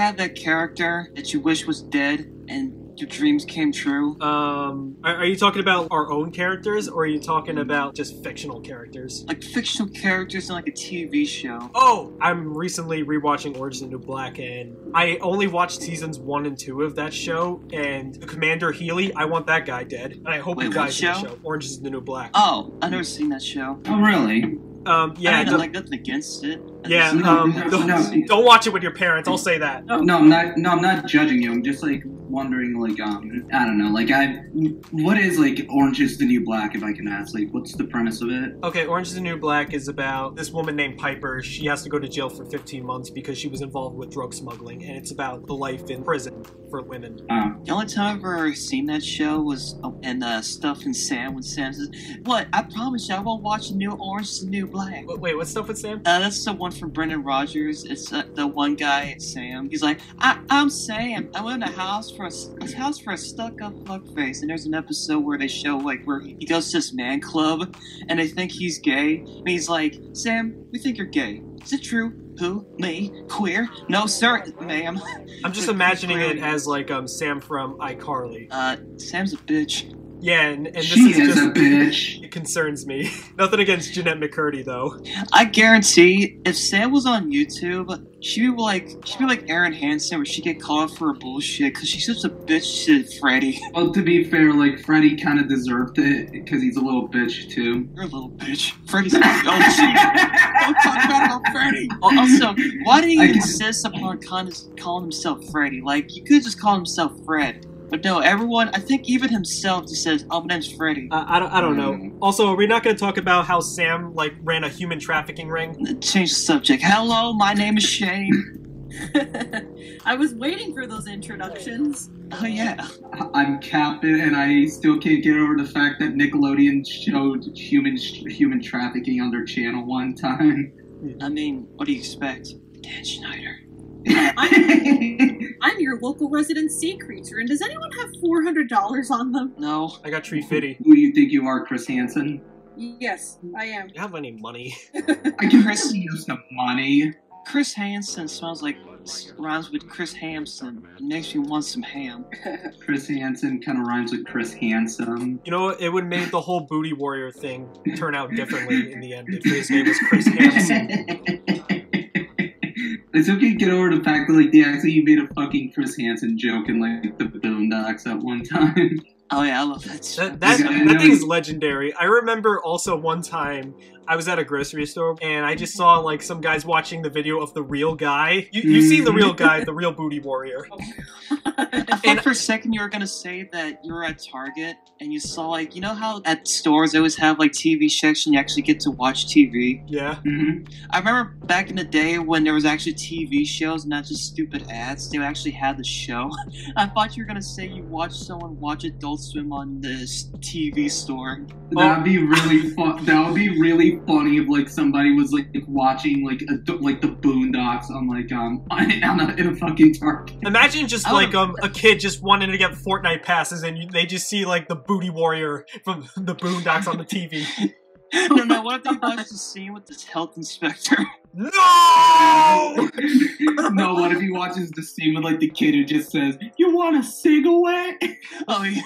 have that character that you wish was dead and your dreams came true? Are you talking about our own characters, or are you talking about just fictional characters? Like fictional characters in like a TV show. Oh, I'm recently rewatching Orange is the New Black, and I only watched seasons 1 and 2 of that show, and the Commander Healy, I want that guy dead. And I hope he dies in the show. Orange is the New Black. Oh, I've never seen that show. Oh, really? Yeah. I mean, like nothing against it. Yeah, don't watch it with your parents, I'll say that. No, I'm not judging you. I'm just like wondering, like, I don't know, like, what is like Orange is the New Black, if I can ask? Like, what's the premise of it? Okay, Orange is the New Black is about this woman named Piper. She has to go to jail for 15 months because she was involved with drug smuggling, and it's about the life in prison for women. The only time I've ever seen that show was in Stuff and Sam, when Sam says, "What? I promise you I won't watch the new Orange is the New Black." Wait, what's Stuff with Sam? That's the one from Brendan Rogers. It's the one guy, Sam. He's like, I'm Sam. I went in a house for a stuck-up fuckface. And there's an episode where they show like where he goes to this man club, and they think he's gay. And he's like, "Sam, we think you're gay. Is it true?" "Who? Me? Queer? No, sir, ma'am." I'm just imagining it as like Sam from iCarly. Sam's a bitch. Yeah, and this she is is just a bitch. It concerns me. Nothing against Jeanette McCurdy though. I guarantee if Sam was on YouTube, she'd be like Erin Hansen, where she'd get called for her bullshit because she's such a bitch to Freddy. Well, to be fair, like, Freddy kind of deserved it because he's a little bitch too. You're a little bitch. Freddy's a bitch. Don't talk about Freddy. Also, why do you insist upon calling himself Freddy? Like, you could just call himself Fred. But no, everyone, I think even himself just says, "Oh, my name's Freddy." I don't know. Also, are we not going to talk about how Sam, like, ran a human trafficking ring? Change the subject. Hello, my name is Shane. I was waiting for those introductions. Oh, yeah. I'm CatBit, and I still can't get over the fact that Nickelodeon showed human trafficking on their channel one time. I mean, what do you expect? Dan Schneider. I'm your local resident sea creature, and does anyone have $400 on them? No. I got Tree Fitty. Who do you think you are, Chris Hansen? Yes, I am. Do you have any money? I can use some money. Chris Hansen rhymes with Chris Hamson. It makes me want some ham. Chris Hansen kind of rhymes with Chris Handsome. You know, it would make the whole Booty Warrior thing turn out differently in the end if his name was Chris Hansen. I still can't get over the fact that, like, they actually made a fucking Chris Hansen joke in, like, the Boondocks at one time. Oh yeah, I love that show. That thing's legendary. I remember also one time I was at a grocery store and I just saw like some guys watching the video of The Real Guy. You've seen The Real Guy, The Real Booty Warrior. I thought for a second you were gonna say that you were at Target and you saw, like, you know how at stores they always have like TV section, you actually get to watch TV? Yeah. I remember back in the day when there was actually TV shows, not just stupid ads, they actually had the show. I thought you were gonna say you watched someone watch Adult Swim on this TV store. That'd be really fun. That would be really funny if like somebody was like watching like the Boondocks on like in a fucking Target. Imagine just like a kid just wanting to get Fortnite passes and they just see like the Booty Warrior from the Boondocks on the TV. No, what if they watch the scene with this health inspector? No! No, what if he watches the scene with like the kid who just says, "You want a cigarette?" Oh yeah.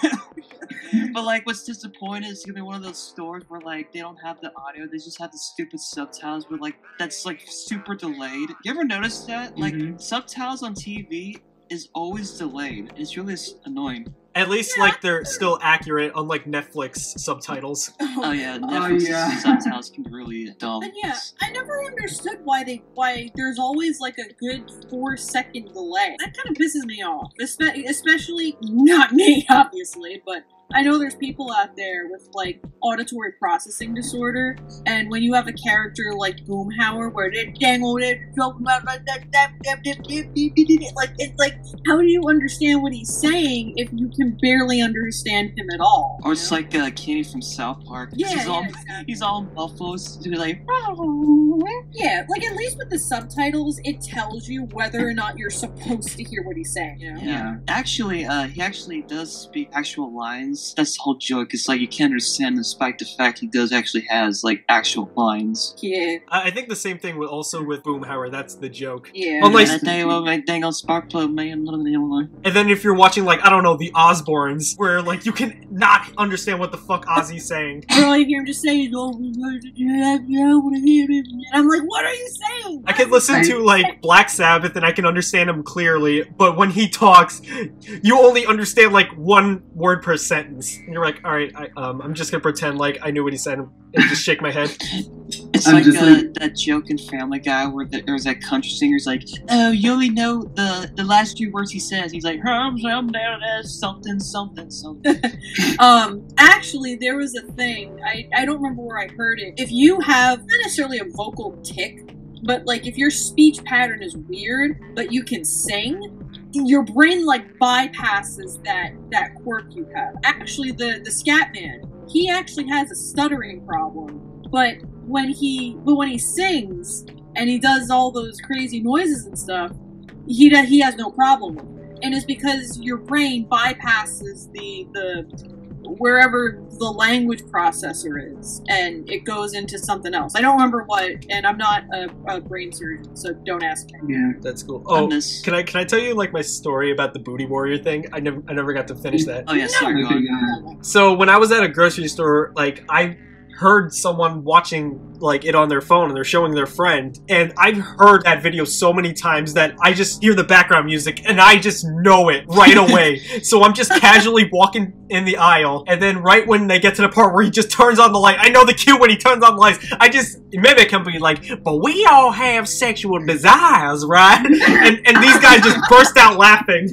But like, what's disappointing is gonna be one of those stores where like they don't have the audio; they just have the stupid subtitles. But like that's like super delayed. You ever notice that? Like subtitles on TV is always delayed. It's really annoying. At least, like, they're still accurate, unlike Netflix subtitles. Oh yeah, Netflix subtitles can be really dumb. And yeah, I never understood why there's always like a good 4-second delay. That kind of pisses me off. Especially, not me, obviously, but I know there's people out there with like auditory processing disorder, and when you have a character like Boomhauer, where they dangle it, like it's like, how do you understand what he's saying if you can barely understand him at all? Or it's like Kenny from South Park. Yeah, he's all muffled, like. Yeah, like at least with the subtitles, it tells you whether or not you're supposed to hear what he's saying. You know? Yeah. Actually, he actually does speak actual lines that's the whole joke. It's like you can't understand despite the fact he does actually has like actual lines. Yeah. I think the same thing also with Boomhauer. That's the joke. Yeah. Unless, that day when my dang old spark plug man. and then if you're watching like I don't know the Osbournes, where like you can not understand what the fuck Ozzy's saying. Or all you hear him just saying, "Oh, and I'm like, what are you saying? I can listen to like Black Sabbath and I can understand him clearly, but when he talks, you only understand like one word per sentence. And you're like, all right, I'm just gonna pretend like I knew what he said and just shake my head. It's like that joke in Family Guy where there's that country singer's like, oh, you only know the last few words he says. He's like, I'm down as something, something, something. Actually, there was a thing, I don't remember where I heard it. If you have, not necessarily a vocal tick, but like if your speech pattern is weird, but you can sing, your brain like bypasses that quirk you have. Actually, the scat man, he actually has a stuttering problem, but when he sings and he does all those crazy noises and stuff, he has no problem with it. And it's because your brain bypasses the wherever the language processor is, and it goes into something else. I don't remember what, and I'm not a brain surgeon, so don't ask me. Yeah, that's cool. Oh, can I tell you like my story about the Booty Warrior thing? I never got to finish that. Oh yeah, sorry. So when I was at a grocery store, like I heard someone watching like it on their phone and they're showing their friend, and I've heard that video so many times that I just hear the background music and I just know it right away. So I'm just casually walking in the aisle, and then right when they get to the part where he just turns on the light, I know the cue when he turns on the lights. I just mimic him, be like, but we all have sexual desires, right? and these guys just burst out laughing.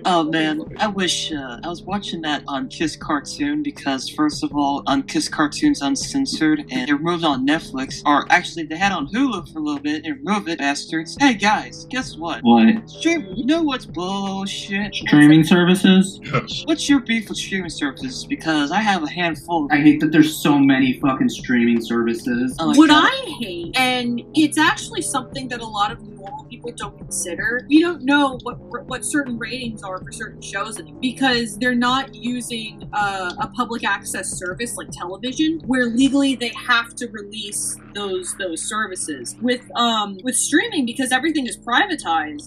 Oh man, I wish I was watching that on Kiss Cartoon, because first of all, on Kiss Cartoon's uncensored and they removed on Netflix, or actually they had on Hulu for a little bit and removed it, bastards. Hey guys, guess what? What? You know what's bullshit? Streaming services? What's your beef with streaming services? Because I have a handful. I hate that there's so many fucking streaming services. Oh, what I hate, and it's actually something that a lot of normal people don't consider, we don't know what certain ratings are for certain shows because they're not using a public access service like television, where legally they have to release those services. With streaming, because everything is privatized,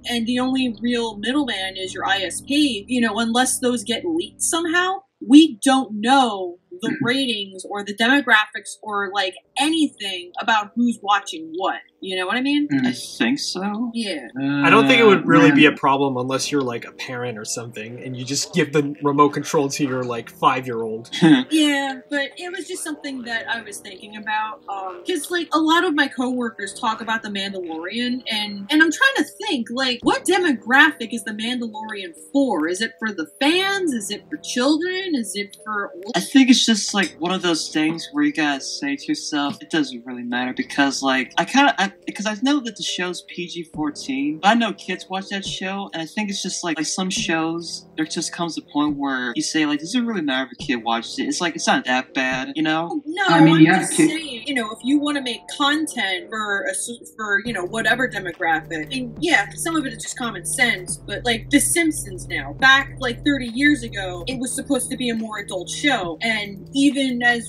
and the only real middleman is your ISP, you know, unless those get leaked somehow, we don't know the ratings or the demographics or like anything about who's watching what. You know what I mean? I think so. Yeah. I don't think it would really be a problem unless you're like a parent or something and you just give the remote control to your like 5-year-old. Yeah, but it was just something that I was thinking about. Because like a lot of my coworkers talk about The Mandalorian, and I'm trying to think, like, what demographic is The Mandalorian for? Is it for the fans? Is it for children? Is it for old? I think it's just like one of those things where you gotta say to yourself, it doesn't really matter, because like because I know that the show's PG-14, but I know kids watch that show, and I think it's just like some shows, there just comes a point where you say, like, does it really matter if a kid watches it? It's like, it's not that bad, you know? No, I'm just saying, you know, if you want to make content for you know, whatever demographic, and yeah, some of it is just common sense, but like The Simpsons now, back like 30 years ago, it was supposed to be a more adult show, and even as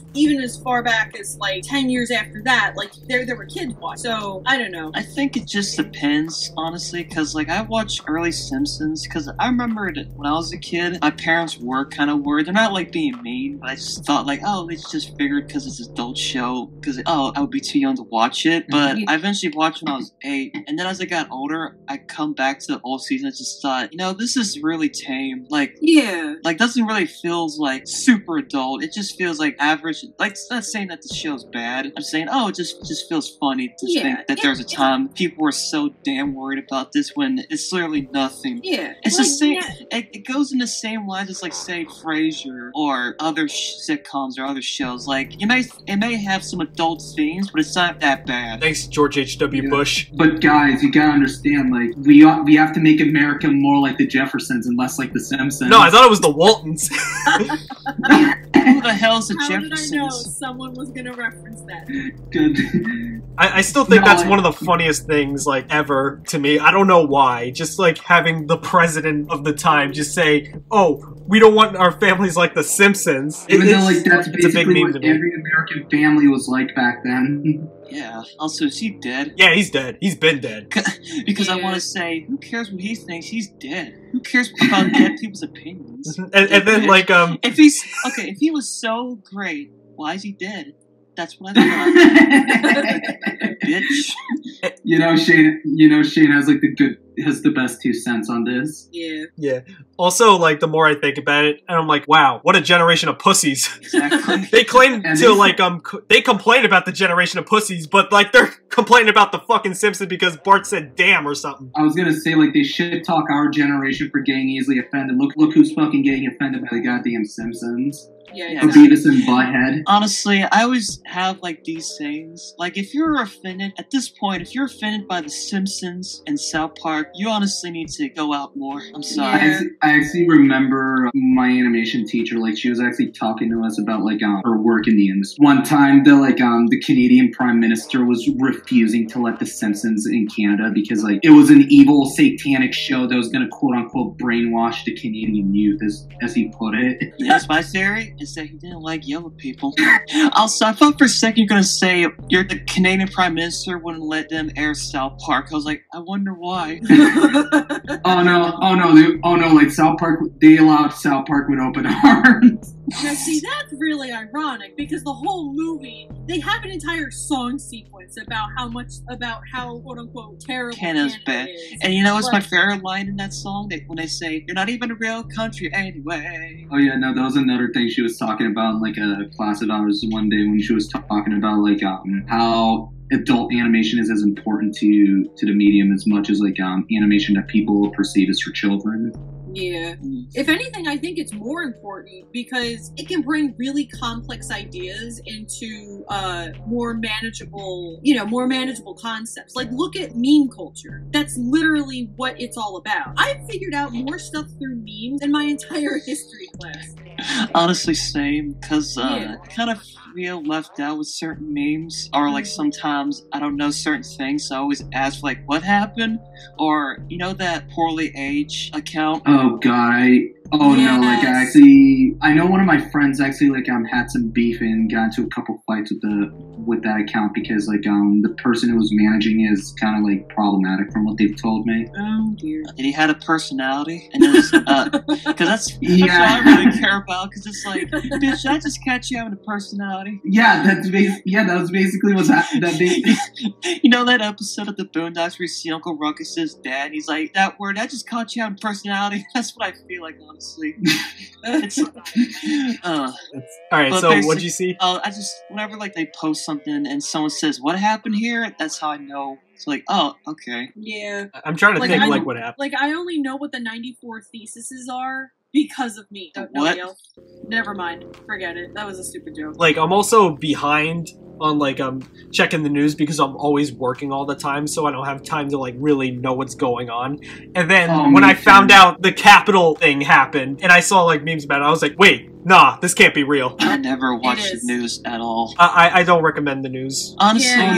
far back as like 10 years after that, like there were kids watching. So I don't know. I think it just depends, honestly, because like I watched early Simpsons because I remember that when I was a kid, my parents were kind of worried. They're not like being mean, but I just thought like, oh, they just figured because it's an adult show, because I would be too young to watch it. But I eventually watched when I was 8, and then as I got older, I come back to the old season. I just thought, you know, this is really tame. Like, yeah, like doesn't really feels like super adult. It just feels like average. Like, it's not saying that the show's bad. I'm saying, oh, it just feels funny to think that there's a time people were so damn worried about this when it's literally nothing. Yeah, it's the same. Yeah. It goes in the same lines as like say Frasier or other sitcoms or other shows. Like it may have some adult themes, but it's not that bad. Thanks, George H.W. Bush. But guys, you gotta understand, like we have to make America more like the Jeffersons and less like the Simpsons. No, I thought it was the Waltons. Who the hell's the How Jeffersons? Did I know someone was gonna reference that? Good. I still think No, that's one of the funniest things, like, ever to me. I don't know why. Just, like, having the president of the time just say, oh, we don't want our families like the Simpsons. Even though, like, that's it's a big basically meme what to me. every American family was like back then. Yeah. Also, is he dead? Yeah, he's dead. He's been dead. Because I Yeah. want to say, who cares what he thinks? He's dead. Who cares about dead people's opinions? And then, like, If he was so great, why is he dead? That's what I thought. Bitch. You know, Shane has the best 2 cents on this. Yeah. yeah. Also, like, the more I think about it, and I'm like, wow, what a generation of pussies. Exactly. They claim And to, they- like, they complain about the generation of pussies, but, like, they're complaining about the fucking Simpsons because Bart said damn or something. I was gonna say, like, they shit talk our generation for getting easily offended. Look who's fucking getting offended by the goddamn Simpsons. Yeah, Yeah, Or exactly. Beavis and Butthead. Honestly, I always have like these things. Like, if you're offended at this point, if you're offended by The Simpsons and South Park, you honestly need to go out more. I'm sorry. Yeah. I actually remember my animation teacher, like, she was actually talking to us about, like, her work in the industry. One time, the Canadian Prime Minister was refusing to let The Simpsons in Canada because, like, it was an evil, satanic show that was gonna quote-unquote brainwash the Canadian youth, as he put it. Yes, my theory is that he didn't like yellow people. Also, I thought for a second you're gonna say the Canadian Prime Minister wouldn't let them air South Park. I was like, I wonder why. Oh no, like, South Park, they allowed South Park with open arms. Now, see, that's really ironic because the whole movie, they have an entire song sequence about how quote unquote terrible Canada's Canada bad. is. And you know what's my Like- favorite line in that song? When they say, "You're not even a real country anyway." Oh yeah, no, that was another thing she was talking about in, like, a class of ours one day when she was talking about, like, how adult animation is as important to the medium as much as, like, animation that people perceive as for children. Yeah. Mm. If anything, I think it's more important because it can bring really complex ideas into more manageable concepts. Like, look at meme culture. That's literally what it's all about. I figured out more stuff through memes in my entire history class. Honestly, same. Because Yeah. I kind of feel left out with certain memes. Or, like, sometimes I don't know certain things, so I always ask, like, what happened? Or, you know that poorly aged account? Oh god, no, like, Yes. I know one of my friends actually, like, had some beef and got into a couple fights with that account because, like, the person who was managing is kind of, like, problematic from what they've told me. Oh dear. And he had a personality. And because that's what I really care about. Because it's like, bitch, I just catch you having a personality. Yeah, that was basically what's happening. You know that episode of the Boondocks where you see Uncle Ruckus's dad? He's like, that word, I just caught you having personality. That's what I feel like, honestly. It's All right, But so basic- what'd you see? I just, whenever like they post something and someone says, what happened here? That's how I know. It's like, oh, okay. Yeah. I'm trying to Like, think, I- like, what happened. Like, I only know what the 94 theses are because of me. What? Nobody else. Never mind. Forget it. That was a stupid joke. Like, I'm also behind on, like, checking the news because I'm always working all the time, so I don't have time to, like, really know what's going on. And then Oh, when me I found too. out the Capitol thing happened, and I saw, like, memes about it, I was like, wait, nah, this can't be real. I never watch the is. news at all. I don't recommend the news. Honestly, Yeah.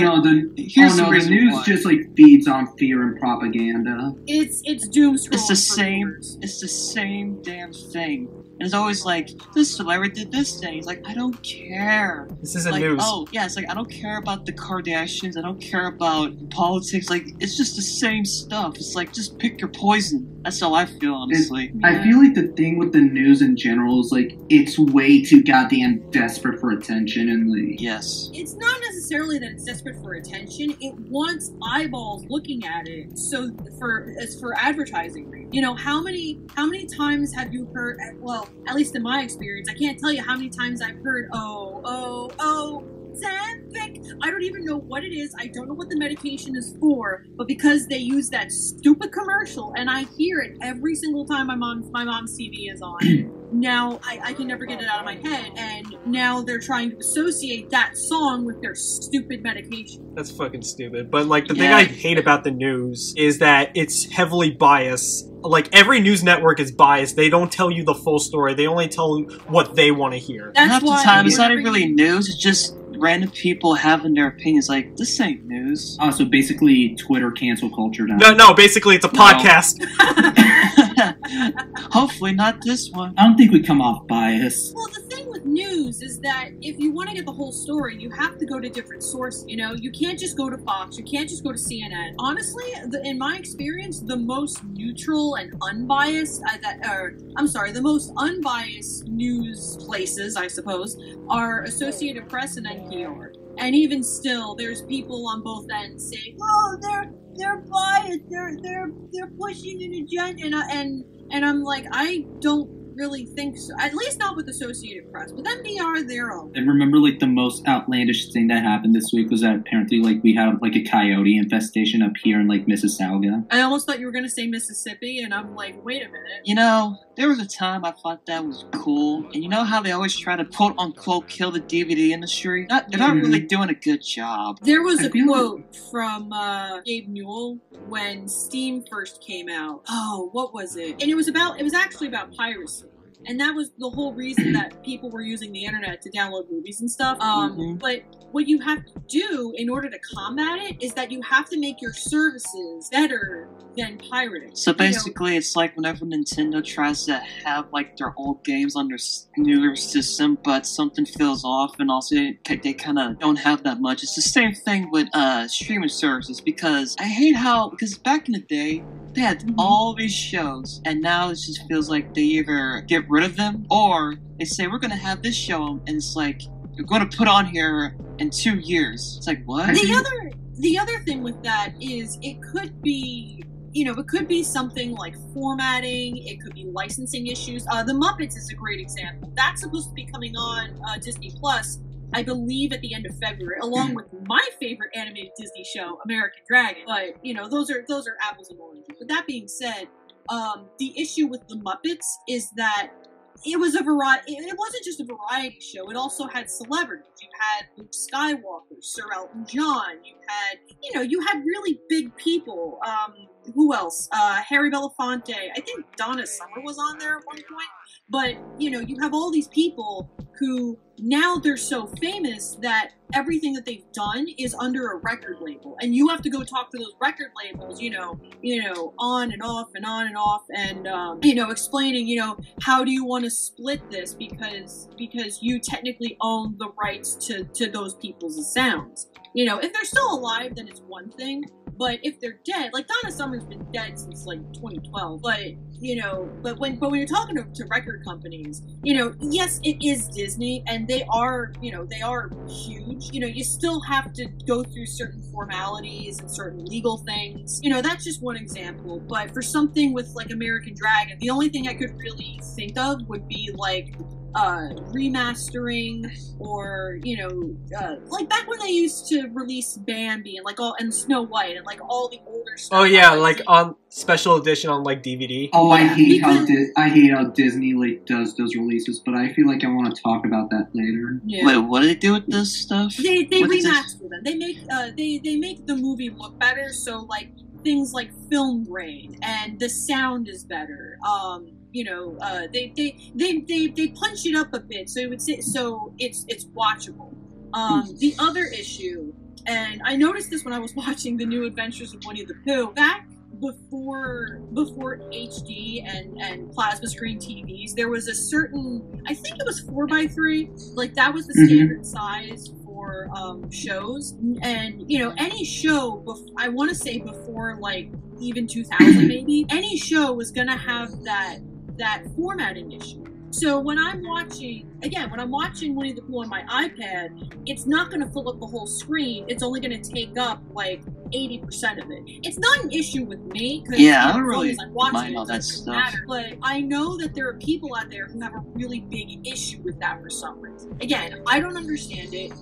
here's the the reason news why. just, like, feeds on fear and propaganda. It's doom scrolling. It's the for same. viewers. It's the same damn thing. And it's always like, this celebrity did this thing. It's like, I don't care. This isn't Like, news. oh, yeah, it's like, I don't care about the Kardashians. I don't care about politics. Like, it's just the same stuff. It's like, just pick your poison. That's how I feel, honestly. I feel like the thing with the news in general is, like, it's way too goddamn desperate for attention, and, like, Yes. It's not necessarily that it's desperate for attention. It wants eyeballs looking at it. So it's for advertising. You know, how many times have you heard? Well, at least in my experience, I can't tell you how many times I've heard, oh, Zanfic. I don't even know what it is. I don't know what the medication is for, but because they use that stupid commercial, and I hear it every single time my mom's TV is on. Now I can never get it out of my head, and now they're trying to associate that song with their stupid medication. That's fucking stupid. But, like, the thing Yeah. I hate about the news is that it's heavily biased. Like, every news network is biased. They don't tell you the full story. They only tell you what they want to hear. That's Half the why time, it's not whenever even really you- news. It's just random people having their opinions. Like, this ain't news. Oh, so basically Twitter cancel culture now. No, basically it's a podcast. Hopefully not this one. I don't think we come off bias. Well, the thing with news is that if you want to get the whole story, you have to go to different sources. You know, you can't just go to Fox. You can't just go to CNN. Honestly, in my experience, the most neutral and unbiased, the most unbiased news places, I suppose, are Associated Press and NPR. And even still, there's people on both ends saying, "Oh, they're biased. They're pushing an agenda," and I'm like, I don't really think so. At least not with Associated Press. With NPR, they're all. I remember, like, the most outlandish thing that happened this week was that apparently, like, we have, like, a coyote infestation up here in, like, Mississauga. I almost thought you were going to say Mississippi, and I'm like, wait a minute. You know, there was a time I thought that was cool. And you know how they always try to quote-unquote kill the DVD industry? They're not really doing a good job. There was a quote from Gabe Newell when Steam first came out. Oh, what was it? And it was actually about piracy. And that was the whole reason that people were using the internet to download movies and stuff. But what you have to do in order to combat it is that you have to make your services better than pirating. So basically, it's like whenever Nintendo tries to have like their old games on their newer system, but something feels off, and also they kind of don't have that much. It's the same thing with streaming services, because I hate because back in the day, they had all these shows, and now it just feels like they either get rid of them, or they say, we're going to have this show, and it's like, you're going to put on here in 2 years. It's like, what? The other thing with that is it could be, it could be something like formatting, it could be licensing issues. The Muppets is a great example. That's supposed to be coming on Disney Plus, I believe, at the end of February, along with my favorite animated Disney show, American Dragon. But, those are apples and oranges. But that being said, the issue with the Muppets is that it was a variety. It wasn't just a variety show. It also had celebrities. You had Luke Skywalker, Sir Elton John. You had really big people. Who else? Harry Belafonte. I think Donna Summer was on there at one point. But, you have all these people who now they're so famous that everything that they've done is under a record label. And you have to go talk to those record labels, on and off and on and off. And, explaining, how do you want to split this? Because you technically own the rights to those people's sounds. If they're still alive, then it's one thing. But if they're dead, like Donna Summer's been dead since like 2012. But when you're talking to record companies, yes, it is Disney, and they are huge. You still have to go through certain formalities and certain legal things. That's just one example. But for something with like American Dragon, the only thing I could really think of would be like remastering, or like back when they used to release Bambi and Snow White and like all the older stuff. Oh yeah, like on special edition on like DVD. Oh, I hate how Disney like does those releases, but I feel like I want to talk about that later. Yeah. Wait, what do they do with this stuff? They remaster them. They make the movie look better, so like things like film grade and the sound is better. They punch it up a bit, so it's watchable. The other issue, and I noticed this when I was watching The New Adventures of Winnie the Pooh, back before HD and plasma screen TVs, there was a certain, I think it was 4x3, like that was the standard size for shows, and any show I want to say before like even 2000 maybe, any show was gonna have that formatting issue. So when I'm watching Winnie the Pooh on my iPad, it's not going to fill up the whole screen. It's only going to take up like 80% of it. It's not an issue with me, because I don't really mind all that stuff. Matter. But I know that there are people out there who have a really big issue with that for some reason. Again, I don't understand it.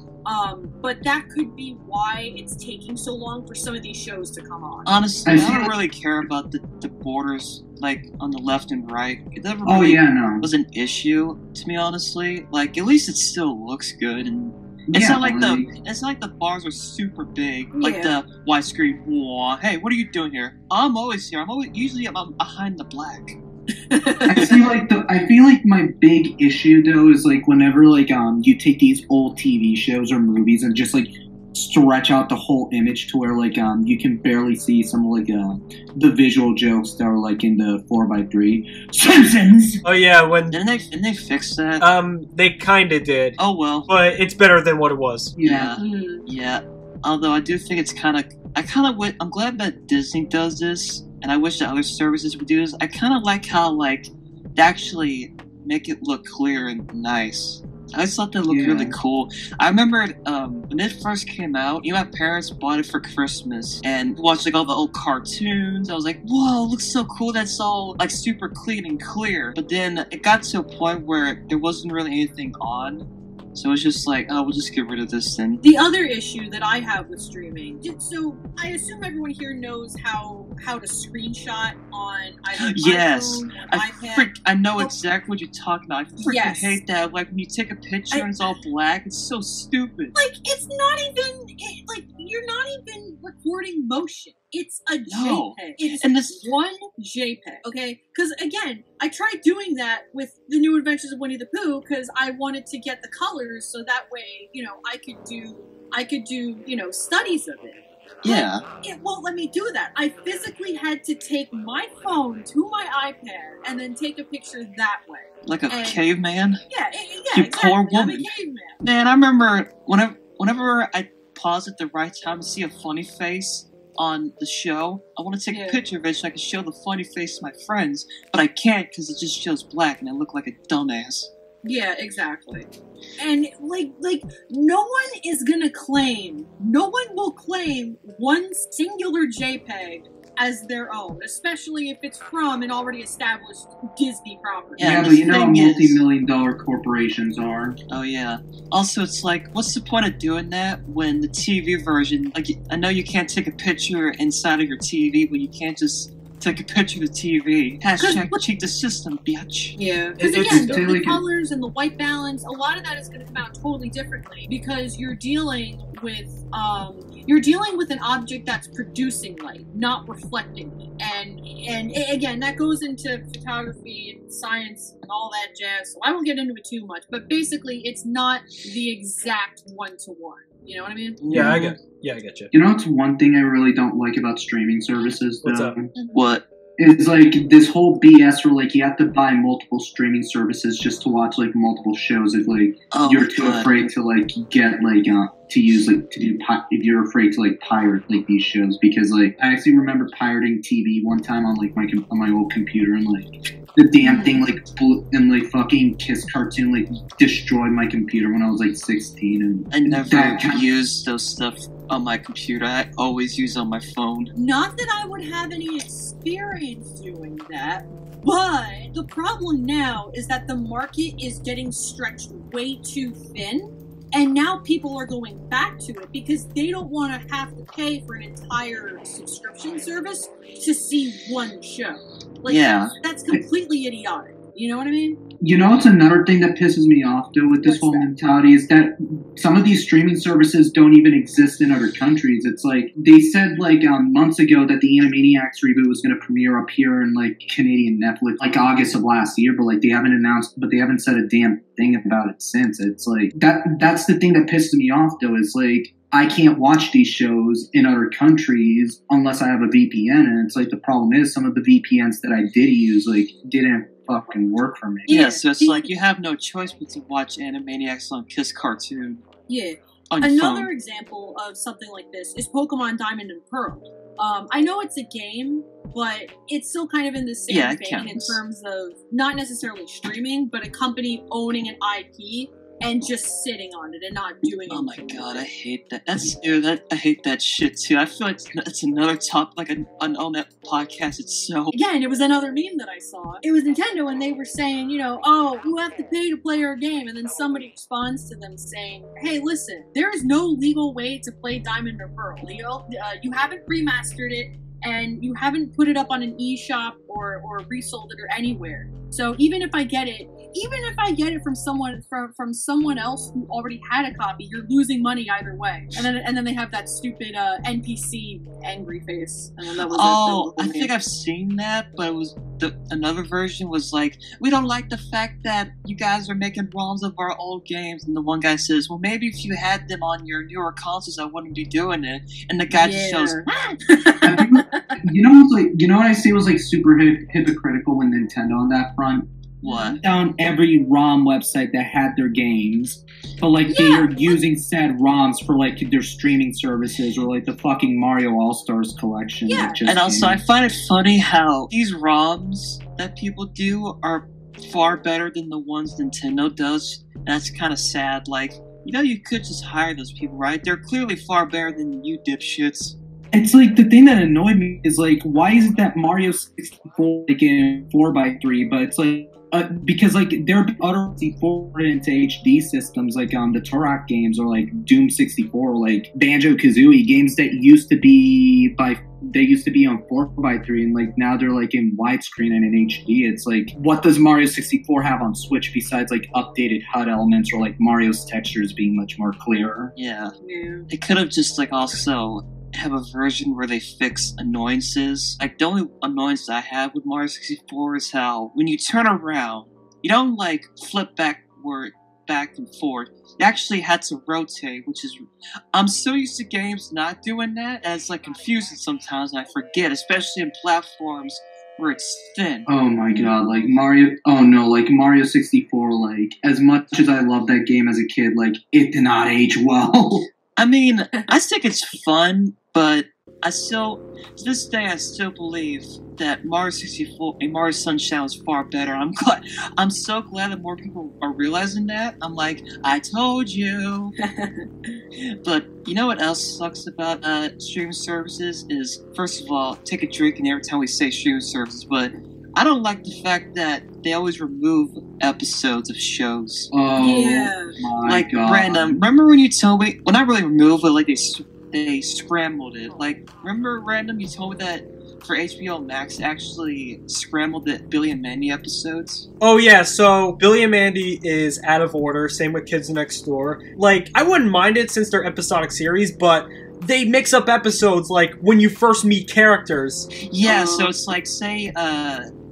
But that could be why it's taking so long for some of these shows to come on. Honestly, I don't really care about the borders, like, on the left and right. It never really was an issue to me, honestly. Like, at least it still looks good, and it's not like the bars are super big, like the widescreen. Hey, what are you doing here? I'm always here. Usually I'm behind the black. I feel like my big issue though is like whenever like you take these old TV shows or movies and just like stretch out the whole image to where like you can barely see some like the visual jokes that are like in the 4x3 Simpsons. Oh yeah, when Didn't they fix that? they kinda did. Oh well. But it's better than what it was. Yeah. Yeah. Although I do think it's I'm glad that Disney does this, and I wish that other services would do this. I kind of like how like they actually make it look clear and nice. I just thought that looked really cool. I remember when it first came out, my parents bought it for Christmas and watched like all the old cartoons. I was like, whoa, it looks so cool. That's all like super clean and clear. But then it got to a point where there wasn't really anything on. So it's just like, oh, we'll just get rid of this then. The other issue that I have with streaming, so I assume everyone here knows how to screenshot on either iPhone or iPad. I know exactly what you're talking about. I freaking hate that. Like when you take a picture and it's all black, it's so stupid. Like it's not even like you're not even recording motion. It's a JPEG. It's one JPEG, okay? Because again, I tried doing that with the New Adventures of Winnie the Pooh because I wanted to get the colors so that way, I could do, studies of it. Yeah. But it won't let me do that. I physically had to take my phone to my iPad and then take a picture that way. Like a caveman? Yeah, you exactly. poor woman. I'm a caveman. Man, I remember whenever I pause at the right time to see a funny face on the show, I want to take a picture of it so I can show the funny face to my friends, but I can't because it just shows black and I look like a dumbass. Yeah, exactly. And like no one will claim one singular JPEG as their own, especially if it's from an already established Disney property. Yeah, but you know how multi-million-dollar corporations are. Oh yeah. Also, it's like, what's the point of doing that when the TV version, like, I know you can't take a picture inside of your TV, but you can't just take a picture of the TV. Hashtag cheat the system, bitch. Yeah, because again, the colors and the white balance, a lot of that is going to come out totally differently because you're dealing with an object that's producing light, not reflecting it. And again, that goes into photography and science and all that jazz. So I won't get into it too much, but basically, it's not the exact one-to-one. You know what I mean? Yeah, I get you. You know, it's one thing I really don't like about streaming services, though. What's up? What? It's like this whole BS where like you have to buy multiple streaming services just to watch like multiple shows if like you're too afraid to like get like to use like to do if you're afraid to like pirate like these shows, because like I actually remember pirating TV one time on like my old computer and like the damn thing like and like fucking Kiss Cartoon like destroyed my computer when I was like 16. And I never used those stuff on my computer. I always use on my phone. Not that I would have any experience doing that, but the problem now is that the market is getting stretched way too thin, and now people are going back to it because they don't want to have to pay for an entire subscription service to see one show. Like, that's completely idiotic. You know what I mean? You know, it's another thing that pisses me off, though, with this mentality is that some of these streaming services don't even exist in other countries. It's like, they said, like, months ago that the Animaniacs reboot was going to premiere up here in, like, Canadian Netflix, like, August of last year, but, like, they haven't said a damn thing about it since. It's like, that's the thing that pisses me off, though, is, like, I can't watch these shows in other countries unless I have a VPN, and it's like, the problem is some of the VPNs that I did use, like, didn't fucking work for me. Yeah, so it's like you have no choice but to watch Animaniacs on Kiss Cartoon. Yeah. On Another phone. example of something like this is Pokemon Diamond and Pearl. I know it's a game, but it's still kind of in the same vein in terms of not necessarily streaming, but a company owning an IP and just sitting on it and not doing anything. Oh my god, I hate that. I hate that shit too. I feel like it's another like on that podcast itself. Yeah, and it was another meme that I saw. It was Nintendo, and they were saying, you have to pay to play our game, and then somebody responds to them saying, hey, listen, there is no legal way to play Diamond or Pearl. You haven't remastered it, and you haven't put it up on an eShop or resold it or anywhere. So even if I get it, even if I get it from someone else who already had a copy, you're losing money either way. And then they have that stupid NPC angry face. And that was I think I've seen that, but it was another version was like, we don't like the fact that you guys are making ROMs of our old games, and the one guy says, well, maybe if you had them on your newer consoles, I wouldn't be doing it. And the guy just shows. You know what I say was like super hypocritical when Nintendo on that front. What? Down every ROM website that had their games, but like they were using said ROMs for like their streaming services or like the fucking Mario All Stars collection. Yeah, and also I find it funny how these ROMs that people do are far better than the ones Nintendo does. That's kind of sad. Like, you know, you could just hire those people, right? They're clearly far better than you dipshits. It's like the thing that annoyed me is like, why is it that Mario 64 like in 4x3, but it's like because like they're utterly forwarded into HD systems like the Turok games or like Doom 64 or like Banjo-Kazooie games that used to be on 4x3 and like now they're like in widescreen and in HD. It's like, what does Mario 64 have on Switch besides like updated HUD elements or like Mario's textures being much more clearer? Yeah. They could have just like also have a version where they fix annoyances. Like, the only annoyance I have with Mario 64 is how when you turn around, you don't like flip back and forth. You actually had to rotate, which is, I'm so used to games not doing that, and it's like confusing sometimes, and I forget, especially in platforms where it's thin. Oh my god, like Mario 64, like, as much as I loved that game as a kid, like, it did not age well. I mean, I think it's fun, but I still, to this day, I still believe that Mario 64 and Mario Sunshine is far better. I'm so glad that more people are realizing that. I'm like, I told you. But you know what else sucks about streaming services is, first of all, take a drink and every time we say streaming services, but I don't like the fact that they always remove episodes of shows. Oh, yeah. My like, God. Brandon, remember when you told me, well, not really remove it, like they scrambled it. Like, remember, Random, you told me that for HBO Max actually scrambled the Billy and Mandy episodes? Oh yeah, so Billy and Mandy is out of order, same with Kids Next Door. Like, I wouldn't mind it since they're episodic series, but they mix up episodes like when you first meet characters. Yeah, so it's like, say,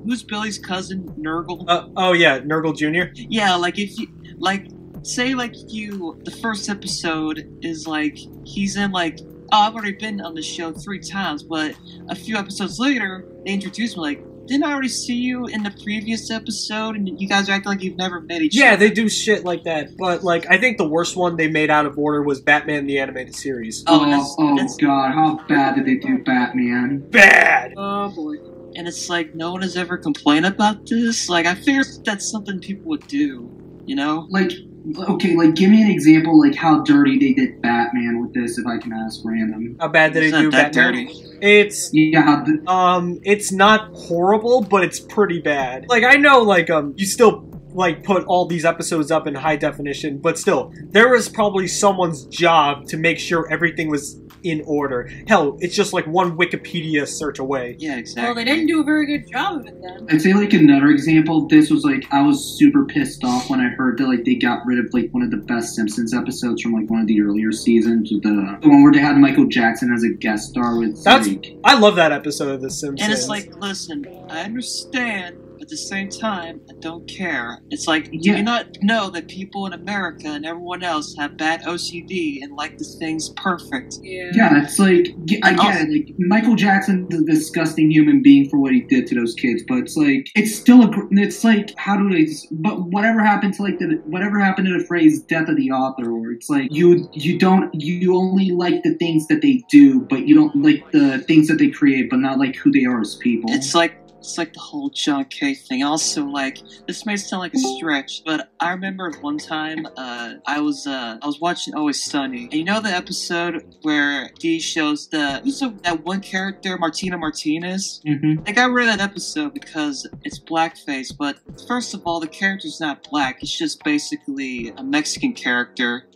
who's Billy's cousin, Nurgle? Oh yeah, Nurgle Jr.? Yeah, like if you, like, say like the first episode is like, he's in like, oh, I've already been on the show 3 times, but a few episodes later, they introduce me like, didn't I already see you in the previous episode? And you guys are acting like you've never met each other. Yeah, they do shit like that. But, like, I think the worst one they made out of order was Batman the Animated Series. Oh god, how bad did they do Batman? Bad! Oh boy. And it's like, no one has ever complained about this. Like, I figured that's something people would do, you know? Like, okay, like, give me an example, like, how dirty they did Batman with this, if I can ask Random. How bad did It's they not do that Batman? dirty. It's it's not horrible, but it's pretty bad. Like, I know, like, you still, like, put all these episodes up in high definition, but still, there was probably someone's job to make sure everything was in order. Hell, it's just like one Wikipedia search away. Yeah, exactly. Well, they didn't do a very good job of it then. I'd say, like, another example, this was, like, I was super pissed off when I heard that, like, they got rid of, like, one of the best Simpsons episodes from, like, one of the earlier seasons, the one where they had Michael Jackson as a guest star with, I love that episode of The Simpsons. And it's like, listen, I understand, but at the same time, I don't care. It's like, do you not know that people in America and everyone else have bad OCD and like the things perfect? Yeah, it's like, I get it. Like, Michael Jackson's a disgusting human being for what he did to those kids, but it's like, it's still it's like, how do they, but whatever happened to, like, whatever happened to the phrase death of the author, or it's like, you only like the things that they do, but you don't like the things that they create, but not like who they are as people. It's like the whole John K thing. Also, like, this may sound like a stretch, but I remember one time I was watching Always Sunny, and you know the episode where Dee shows that one character, Martina Martinez? Mm-hmm. They got rid of that episode because it's blackface, but first of all, the character's not black, it's just basically a Mexican character.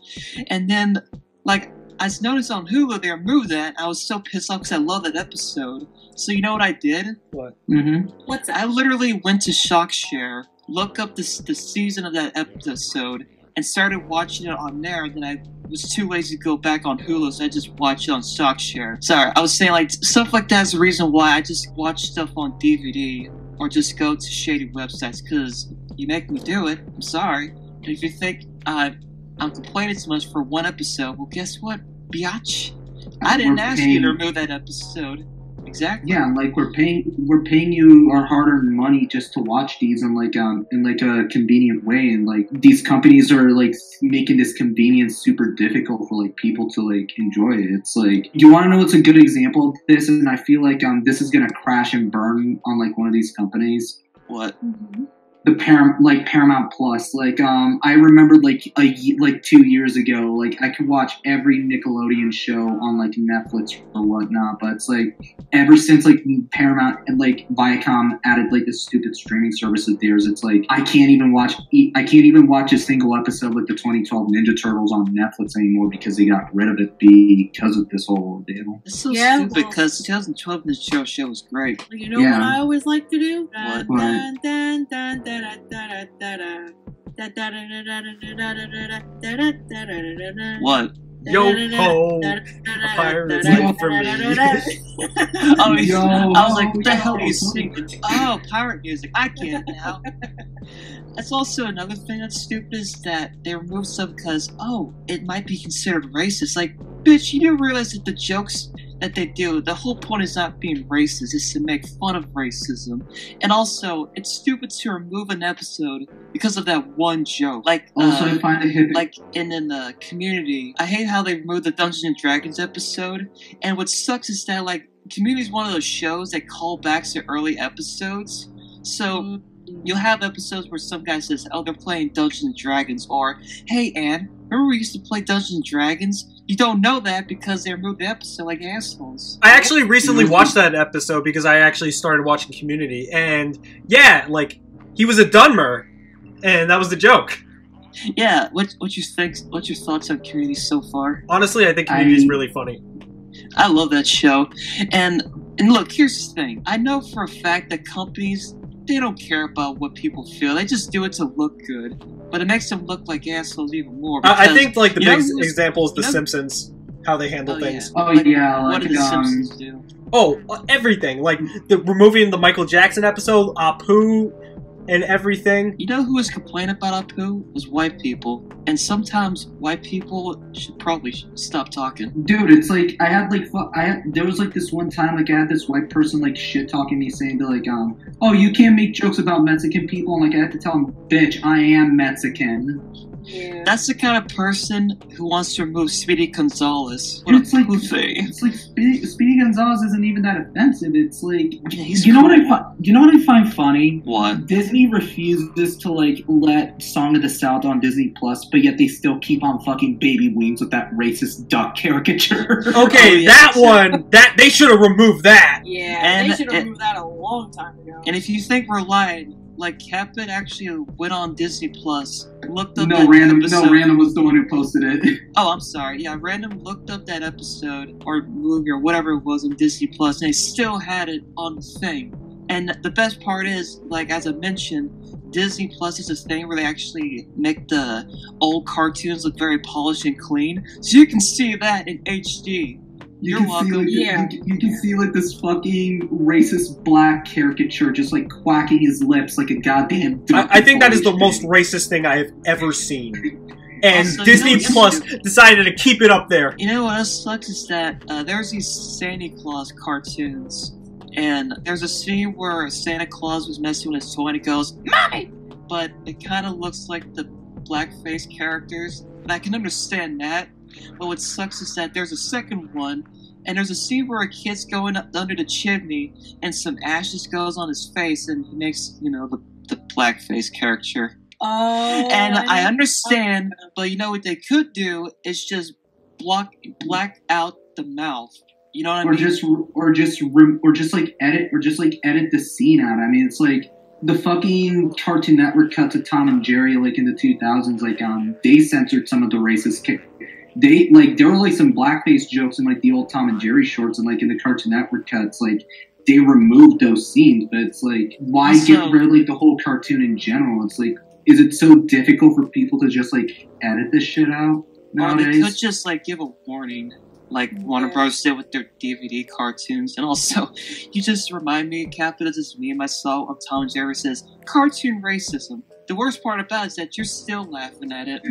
And then, like, I noticed on Hulu they removed that. I was so pissed off because I love that episode. So you know what I did? What? What's that? I literally went to ShockShare, looked up the season of that episode, and started watching it on there. And then I was too lazy to go back on Hulu, so I just watched it on ShockShare. Sorry, I was saying like stuff like that's the reason why I just watch stuff on DVD or just go to shady websites because you make me do it. I'm sorry. And if you think I'm complaining too much for one episode, well, guess what, biatch? I didn't ask you to remove that episode. Exactly. Yeah, like we're paying you our hard-earned money just to watch these in like a convenient way, and like these companies are like making this convenience super difficult for like people to like enjoy it. It's like, you want to know what's a good example of this, and I feel like this is gonna crash and burn on like one of these companies. What? The Paramount Plus. Like I remember like 2 years ago, like I could watch every Nickelodeon show on like Netflix or whatnot, but it's like ever since like Paramount and like Viacom added like this stupid streaming service of theirs, it's like I can't even watch a single episode of like the 2012 Ninja Turtles on Netflix anymore because they got rid of it because of this whole deal. It's so stupid because 2012 Ninja show was great. You know what I always like to do? What? Yo ho! A pirate's life for me. I was like, what the hell are you singing? Oh, pirate music. I get it now. That's also another thing that's stupid is that they remove stuff because, it might be considered racist. Like, bitch, you didn't realize that the jokes that they do, the whole point is not being racist, it's to make fun of racism. And also, it's stupid to remove an episode because of that one joke. Like, also, I find it hypocritical. Like in the Community, I hate how they removed the Dungeons and Dragons episode. And what sucks is that like Community is one of those shows that call back to early episodes. So you'll have episodes where some guy says, they're playing Dungeons and Dragons, or, hey Anne, remember we used to play Dungeons and Dragons? You don't know that because they removed the episode like assholes. I actually recently watched that episode because I actually started watching Community, and yeah, like, he was a Dunmer, and that was the joke. Yeah, what you think? What's your thoughts on Community so far? Honestly, I think Community is really funny. I love that show, and look, here's the thing. I know for a fact that companies, they don't care about what people feel. They just do it to look good. But it makes them look like assholes even more. I think like the big example is The Simpsons, how they handle things. Yeah. Oh yeah, what did The Simpsons do? Oh, everything. Like removing the Michael Jackson episode, Apu, and everything. You know who was complaining about Apu? It was white people. And sometimes white people should probably stop talking. Dude, it's like there was like this one time like I had this white person like shit talking me saying that like oh, you can't make jokes about Mexican people, and like I had to tell him, bitch, I am Mexican. Yeah. That's the kind of person who wants to remove Speedy Gonzalez. It's like Speedy Gonzalez isn't even that offensive. It's like you know what I find funny? What? Disney refuses to like let Song of the South on Disney Plus, but yet they still keep on fucking Baby Wings with that racist duck caricature. Okay, that they should have removed that. Yeah, they should have removed that a long time ago. And if you think we're lying, like CatBit actually went on Disney Plus, looked up Random was the one who posted it. Oh, I'm sorry. Yeah, Random looked up that episode or movie or whatever it was on Disney Plus, and they still had it on the thing. And the best part is, like as I mentioned, Disney Plus is a thing where they actually make the old cartoons look very polished and clean, so you can see that in HD. You're welcome. You can see like this fucking racist black caricature just like quacking his lips like a goddamn duck. I think that is the most racist thing I have ever seen. And Also, Disney Plus decided to keep it up there. You know what else sucks is that there's these Santa Claus cartoons, and there's a scene where Santa Claus was messing with his toy and he goes, "Mommy!" But it kind of looks like the blackface characters, and I can understand that. But what sucks is that there's a second one, and there's a scene where a kid's going up under the chimney, and some ashes goes on his face, and he makes, the blackface caricature. Oh. And I understand, but you know what they could do is just black out the mouth. You know what I mean? Or just edit the scene out. I mean, it's like the fucking Cartoon Network cuts of Tom and Jerry, like in the 2000s, like they censored some of the racist there were like some blackface jokes in like the old Tom and Jerry shorts and like in the Cartoon Network cuts, like they removed those scenes, but it's like, why get rid of like the whole cartoon in general? It's like, is it so difficult for people to just like edit this shit out nowadays? Or they could just like give a warning, like Warner Bros. Did with their DVD cartoons. And also, you just remind me, CatBit, of this meme I saw of Tom and Jerry says, cartoon racism. The worst part about it is that you're still laughing at it.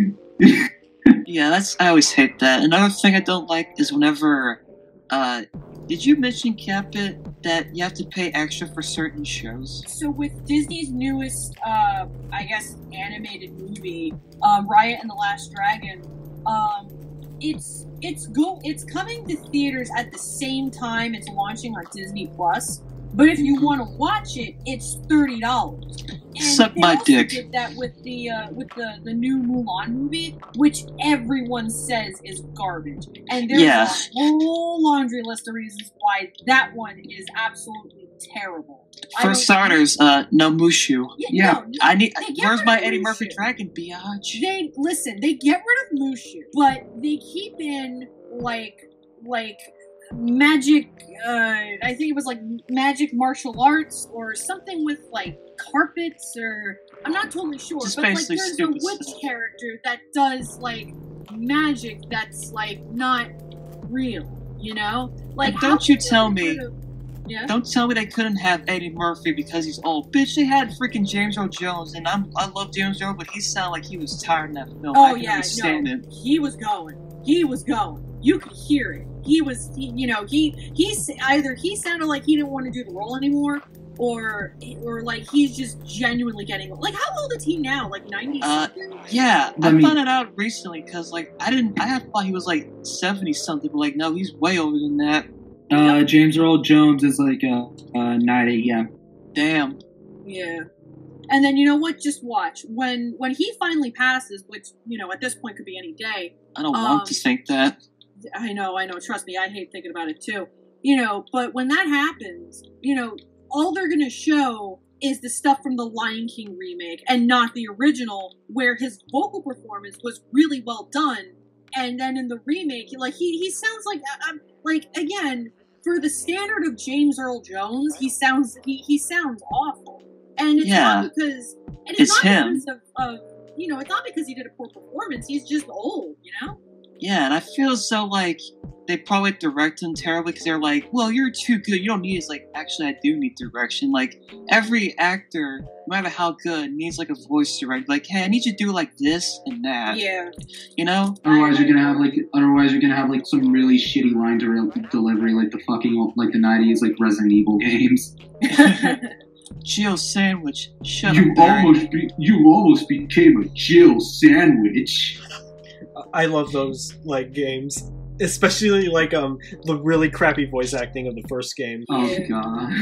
Yeah, I always hate that. Another thing I don't like is whenever, did you mention, CatBit, that you have to pay extra for certain shows? So with Disney's newest, I guess, animated movie, Raya and the Last Dragon, it's coming to theaters at the same time it's launching on Disney Plus. But if you want to watch it, it's $30. And suck my dick. Did that with the new Mulan movie, which everyone says is garbage. And there's a whole laundry list of reasons why that one is absolutely terrible. For starters, no Mushu. Yeah. No, where's my Eddie Murphy dragon, biatch? They get rid of Mushu, but they keep in like magic, I think it was like magic martial arts or something with like carpets, or I'm not totally sure. Just but like there's a witch character that does like magic that's like not real, you know? Like, and don't you tell me. Yeah? Don't tell me they couldn't have Eddie Murphy because he's old. Bitch, they had freaking James Earl Jones, and I love James Earl, but he sounded like he was tired in that film. Oh, I can understand it. He was going. You could hear it. Either he sounded like he didn't want to do the role anymore, or like he's just genuinely getting, like, how old is he now? Like 90 something? Yeah, I found it out recently because like I thought he was like 70 something, but like no, he's way older than that. James Earl Jones is like 90, yeah. Damn. Yeah. And then, you know what? Just watch. When he finally passes, which, you know, at this point could be any day. I don't want to think that. I know. Trust me, I hate thinking about it too. You know, but when that happens, you know, all they're going to show is the stuff from the Lion King remake and not the original, where his vocal performance was really well done. And then in the remake, like, he sounds like, again, for the standard of James Earl Jones, he sounds awful. And it's not because it's him. Because of, you know, it's not because he did a poor performance. He's just old, you know? Yeah, and I feel so like they probably direct him terribly because they're like, well, you're too good. You don't need it. It's like, actually, I do need direction. Like, every actor, no matter how good, needs like a voice director. Like, hey, I need you to do like this and that. Yeah. You know? Otherwise, you're gonna have like some really shitty line delivery, like the fucking like the 90s like Resident Evil games. Jill Sandwich. Shut you up, You almost became a Jill Sandwich. I love those like games, especially like the really crappy voice acting of the first game. Oh god.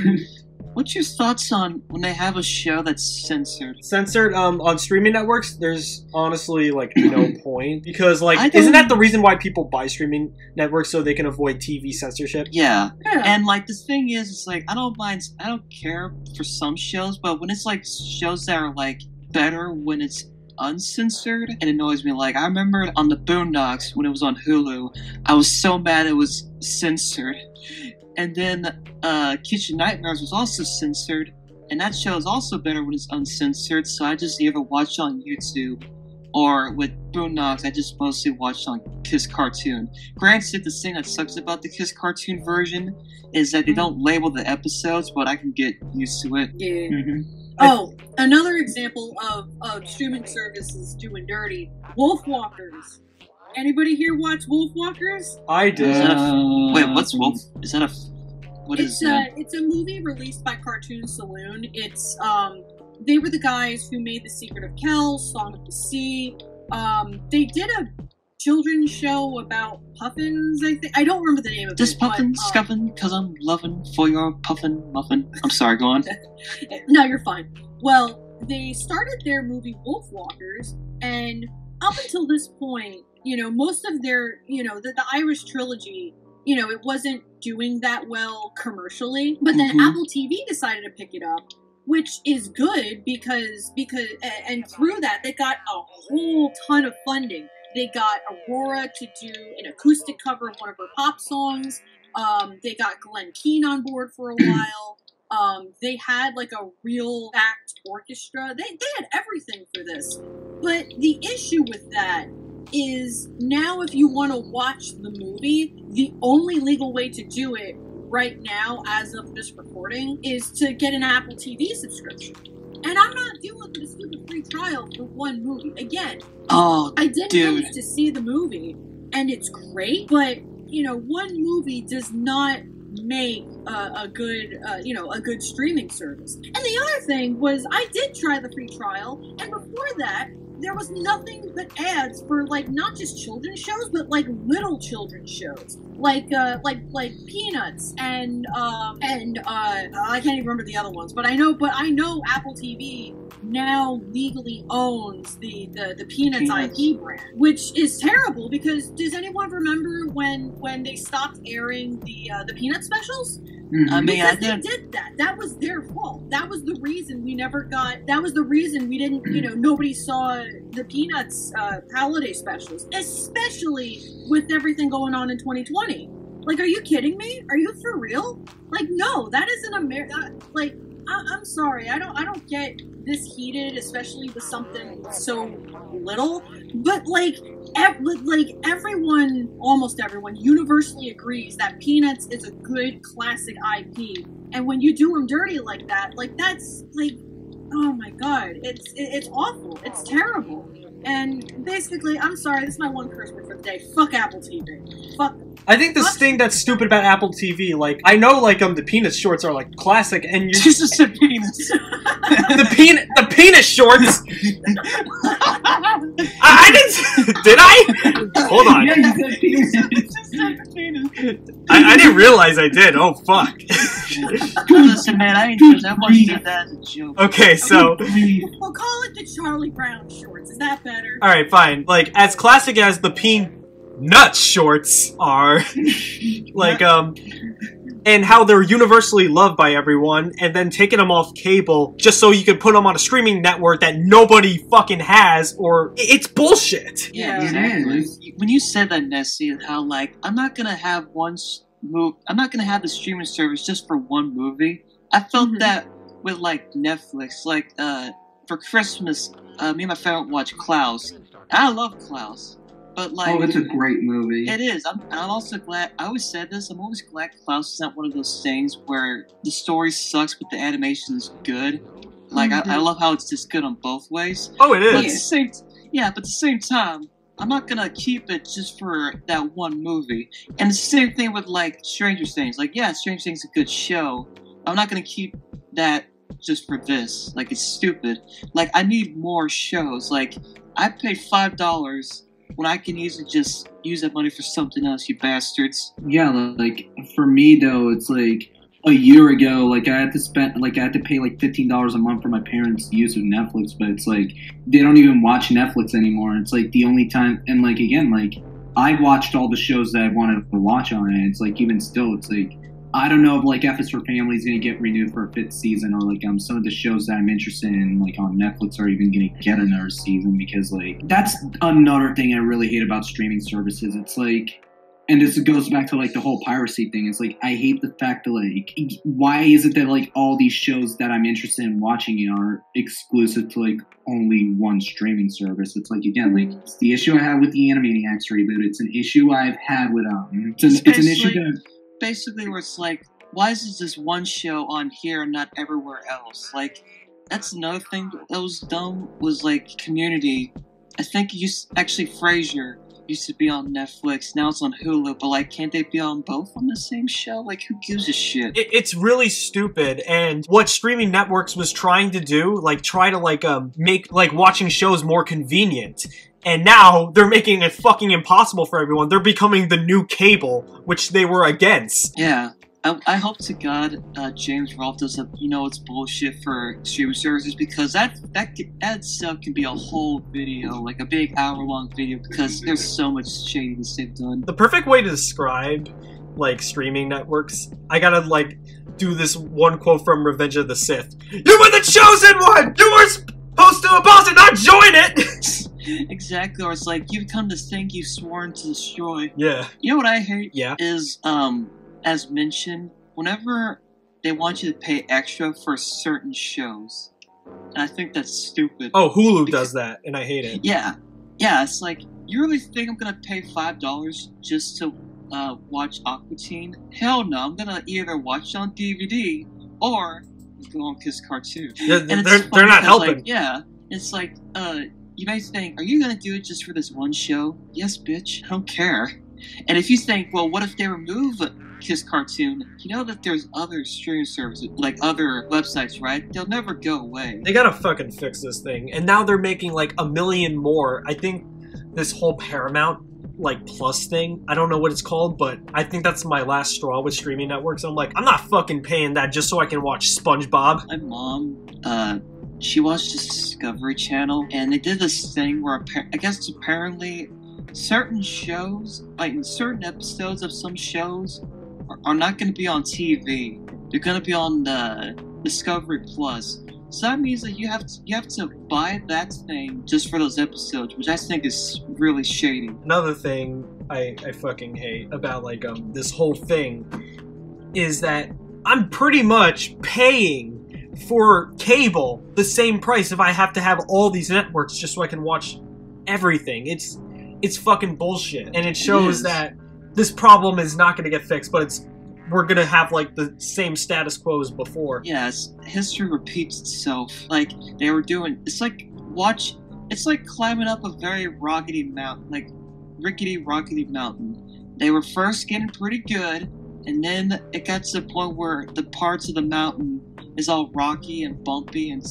What's your thoughts on when they have a show that's censored? Censored on streaming networks, there's honestly like no point, because like isn't that the reason why people buy streaming networks, so they can avoid TV censorship? Yeah. And like the thing is, it's like I don't care for some shows, but when it's like shows that are like better when it's uncensored, it annoys me. Like I remember on the Boondocks when it was on Hulu, I was so mad it was censored. And then Kitchen Nightmares was also censored, and that show is also better when it's uncensored, so I just either watch on YouTube, or with Boondocks, I just mostly watch on Kiss Cartoon. Granted, the thing that sucks about the Kiss Cartoon version is that they don't label the episodes, but I can get used to it. Yeah. Mm-hmm. Oh, another example of streaming services doing dirty, Wolfwalkers. Anybody here watch Wolfwalkers? I did. Wait, what's Wolf? Is that It's a movie released by Cartoon Saloon. It's they were the guys who made The Secret of Kells, Song of the Sea. They did a children's show about puffins, I think. I don't remember the name of it. Just puffin, scuffin, cause I'm loving for your puffin muffin. I'm sorry, go on. No, you're fine. Well, they started their movie Wolfwalkers, and up until this point, you know, most of their, you know, the Irish trilogy, you know, it wasn't doing that well commercially. But then Apple TV decided to pick it up, which is good because and through that, they got a whole ton of funding. They got Aurora to do an acoustic cover of one of her pop songs. They got Glenn Keane on board for a while. They had like a real act orchestra. They had everything for this. But the issue with that is now if you want to watch the movie, the only legal way to do it right now, as of this recording, is to get an Apple TV subscription. And I'm not dealing with a stupid free trial for one movie. Again, I did manage to see the movie, and it's great, but, you know, one movie does not make a good streaming service. And the other thing was, I did try the free trial, and before that, there was nothing but ads for, like, not just children's shows, but, like, little children's shows. Like Peanuts and I can't even remember the other ones, but I know Apple TV now legally owns the Peanuts IP brand, which is terrible because does anyone remember when they stopped airing the Peanut specials? Mm-hmm. I mean, because they did that. That was their fault. That was the reason we never got. That was the reason we didn't. You know, nobody saw the Peanuts holiday specials, especially with everything going on in 2020. Like, are you kidding me? Are you for real? Like, no, that isn't America. Like, I'm sorry. I don't get this heated, especially with something so little. But like everyone, almost everyone, universally agrees that Peanuts is a good classic IP. And when you do them dirty like that, like that's like, oh my god, it's awful. It's terrible. And basically, I'm sorry, this is my one curse word for the day. Fuck Apple TV. Fuck. I think this thing that's stupid about Apple TV, like, I know, like, the Peanuts shorts are, like, classic, and you Jesus said penis. the penis shorts! I didn't... Did I? Hold on. Yeah, you said penis. I didn't realize I did. Oh, fuck. Listen, man, I ain't I watched that as a joke. Okay, so... We'll call it the Charlie Brown shorts. Is that better? Alright, fine. Like, as classic as the Peanuts shorts are, like, and how they're universally loved by everyone, and then taking them off cable just so you could put them on a streaming network that nobody fucking has, or it's bullshit. Yeah, exactly. When you said that, Nessie, how like I'm not gonna have I'm not gonna have the streaming service just for one movie. I felt that with like Netflix, like for Christmas, me and my family watched Klaus. I love Klaus. But like, it's a great movie. It is. I'm also glad. I always said this. I'm always glad Klaus is not one of those things where the story sucks but the animation is good. Like I love how it's just good on both ways. Oh, it is. But at the same time, I'm not gonna keep it just for that one movie. And it's the same thing with like Stranger Things. Like, yeah, Stranger Things is a good show. I'm not gonna keep that just for this. Like, it's stupid. Like, I need more shows. Like, I paid $5. When I can easily just use that money for something else, you bastards. Yeah, like, for me, though, it's like, a year ago, like, I had to pay, like, $15 a month for my parents' use of Netflix, but it's like, they don't even watch Netflix anymore. It's like, the only time, and like, again, like, I watched all the shows that I wanted to watch on it. It's like, even still, it's like, I don't know if like F is for Family is going to get renewed for a 5th season, or like some of the shows that I'm interested in like on Netflix are even going to get another season, because like that's another thing I really hate about streaming services. It's like, and this goes back to like the whole piracy thing. It's like I hate the fact that like why is it that like all these shows that I'm interested in watching are exclusive to like only one streaming service? It's like, again, like it's the issue I have with the Animaniacs reboot. It's an issue I've had with it's an issue that. Basically, where it's like, why is this one show on here and not everywhere else? Like, that's another thing that was dumb, was like Community. I think Frasier used to be on Netflix, now it's on Hulu, but like, can't they be on both on the same show? Like, who gives a shit? It's really stupid, and what streaming networks was trying to do, like, try to like, make like watching shows more convenient. And now, they're making it fucking impossible for everyone. They're becoming the new cable, which they were against. Yeah. I hope to God James Rolfe does it's bullshit for streaming services, because that itself can be a whole video, like a big hour-long video, because there's so much shadiness they've done. The perfect way to describe, like, streaming networks, I gotta, like, do this one quote from Revenge of the Sith. You were the chosen one! You were supposed to oppose it, not join it! Exactly, or it's like, you've come this thing you've sworn to destroy. Yeah. You know what I hate? Yeah. Is, as mentioned, whenever they want you to pay extra for certain shows. And I think that's stupid. Oh, Hulu does that, and I hate it. Yeah. Yeah, it's like, you really think I'm gonna pay $5 just to watch Aqua Teen? Hell no, I'm gonna either watch it on DVD or go on Kiss Cartoon. They're not helping. Like, yeah, it's like, you may think, are you gonna do it just for this one show? Yes, bitch, I don't care. And if you think, well, what if they remove Kiss Cartoon? You know that there's other streaming services, like other websites, right? They'll never go away. They gotta fucking fix this thing. And now they're making like 1 million more. I think this whole Paramount like Plus thing, I don't know what it's called, but I think that's my last straw with streaming networks. I'm like, I'm not fucking paying that just so I can watch SpongeBob. My mom, she watched the Discovery Channel, and they did this thing where I guess apparently certain shows, like in certain episodes of some shows, are not going to be on TV. They're going to be on the Discovery Plus. So that means that you have to buy that thing just for those episodes, which I think is really shady. Another thing I fucking hate about like this whole thing is that I'm pretty much paying for cable the same price if I have to have all these networks just so I can watch everything. It's fucking bullshit, and it shows that this problem is not going to get fixed, but we're going to have like the same status quo as before. Yes, history repeats itself. Like they were doing, it's like climbing up a very rickety rockety mountain. They were first getting pretty good, and then it got to the point where the parts of the mountain is all rocky and bumpy and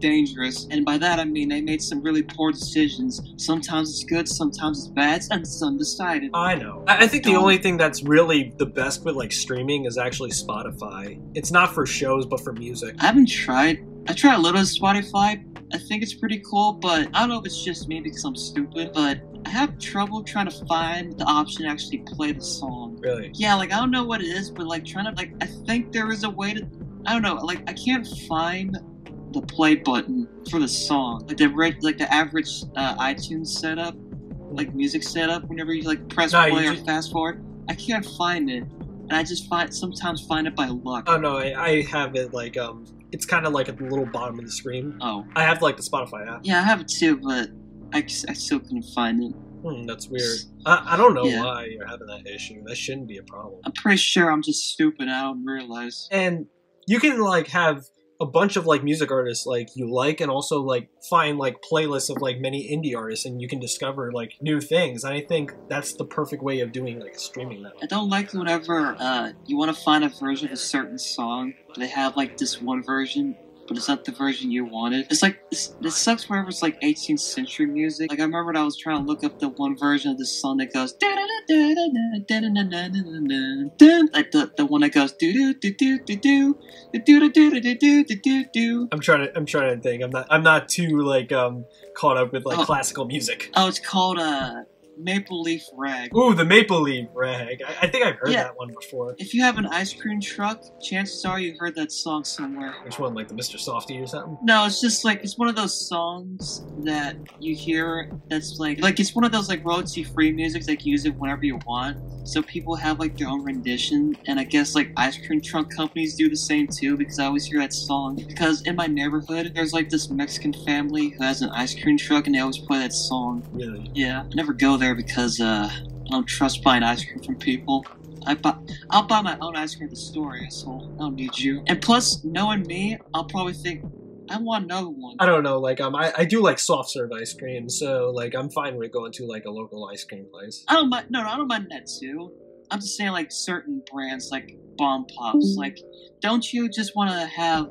dangerous. And by that I mean they made some really poor decisions. Sometimes it's good, sometimes it's bad, and it's undecided. I know. I think the only thing that's really the best with like streaming is actually Spotify. It's not for shows, but for music. I haven't tried. I tried a little of Spotify. I think it's pretty cool, but I don't know if it's just me because I'm stupid, but I have trouble trying to find the option to actually play the song. Really? Yeah, like I don't know what it is, but like trying to like I think there is a way to, I don't know, like I can't find the play button for the song. Like the average iTunes setup, like music setup, whenever you like press play or fast forward, I can't find it. And I just sometimes find it by luck. Oh no, I have it like it's kind of like at the little bottom of the screen. Oh. I have like the Spotify app. Yeah, I have it too, but I still couldn't find it. That's weird. I don't know why you're having that issue. That shouldn't be a problem. I'm pretty sure I'm just stupid. I don't realize. And you can like have a bunch of like music artists like you like, and also like find like playlists of like many indie artists, and you can discover like new things. And I think that's the perfect way of doing like streaming that. I don't like whenever you want to find a version of a certain song, but they have like this one version, but it's not the version you wanted. It's like, it sucks whenever it's like 18th century music. Like I remember when I was trying to look up the one version of this song that goes like the one that goes do do do do do do do do do do do do. I'm trying to think. I'm not too like caught up with like classical music. Oh, it's called Maple Leaf Rag. Ooh, the Maple Leaf Rag. I think I've heard that one before. If you have an ice cream truck, chances are you heard that song somewhere. Which one, like the Mr. Softy or something? No, it's just like, it's one of those songs that you hear that's like it's one of those like royalty-free music that you use it whenever you want. So people have like their own rendition, and I guess like ice cream truck companies do the same too, because I always hear that song. Because in my neighborhood, there's like this Mexican family who has an ice cream truck, and they always play that song. Really? Yeah. I never go there because I don't trust buying ice cream from people. I'll buy my own ice cream at the store, asshole. I don't need you. And plus, knowing me, I'll probably think, I want another one. I don't know, like I do like soft serve ice cream, so like I'm fine with going to like a local ice cream place. I don't mind that too. I'm just saying like certain brands like Bomb Pops. Like, don't you just want to have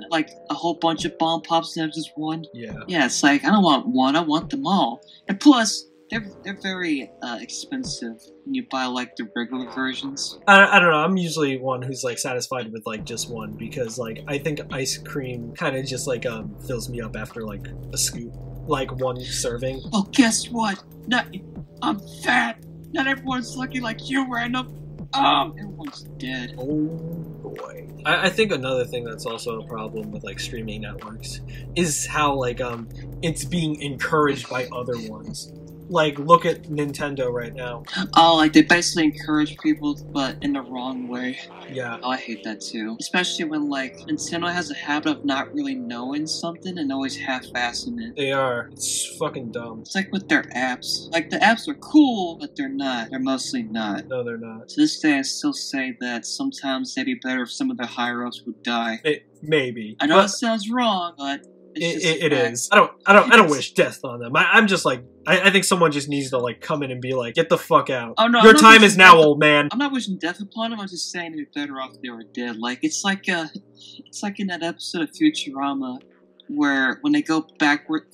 like a whole bunch of Bomb Pops instead of just one? Yeah. Yeah, it's like I don't want one, I want them all. And plus, they're very expensive when you buy like the regular versions. I don't know. I'm usually one who's like satisfied with like just one, because like I think ice cream kind of just like fills me up after like a scoop, like one serving. Oh, guess what? I'm fat. Not everyone's lucky like you, random. Everyone's dead. Oh boy. way. I think another thing that's also a problem with like streaming networks is how like it's being encouraged by other ones. Like, look at Nintendo right now. Oh, like they basically encourage people, but in the wrong way. Yeah. Oh, I hate that too. Especially when, like, Nintendo has a habit of not really knowing something and always half-assing it. They are. It's fucking dumb. It's like with their apps. Like, the apps are cool, but they're not. They're mostly not. No, they're not. To this day, I still say that sometimes it'd be better if some of their higher-ups would die. Maybe. I know it sounds wrong, but... It is. I don't wish death on them. I'm just like, I think someone just needs to like come in and be like, get the fuck out. Oh, no, your time is now, old man. I'm not wishing death upon them. I'm just saying it'd be better off if they were dead. Like it's like in that episode of Futurama where when they go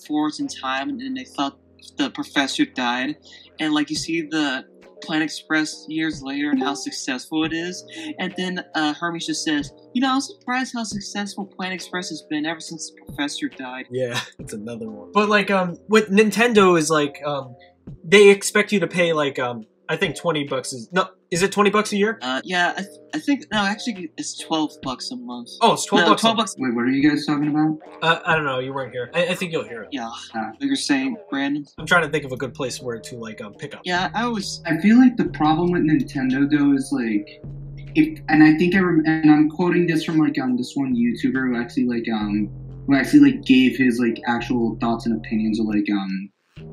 forwards in time and they thought the professor died, and like you see the Planet Express years later and how successful it is, and then Hermes just says, you know, I'm surprised how successful Planet Express has been ever since the professor died. Yeah, it's another one. But like with Nintendo is like they expect you to pay like I think $20 is it $20 a year? Yeah, I think no, actually it's $12 a month. Oh, it's $12. $12. Wait, what are you guys talking about? I don't know. You weren't here. I think you'll hear it. Yeah, like you're saying, Brandon. I'm trying to think of a good place where to like pick up. Yeah, I feel like the problem with Nintendo though is like, and I'm quoting this from like this one YouTuber who actually gave his like actual thoughts and opinions of like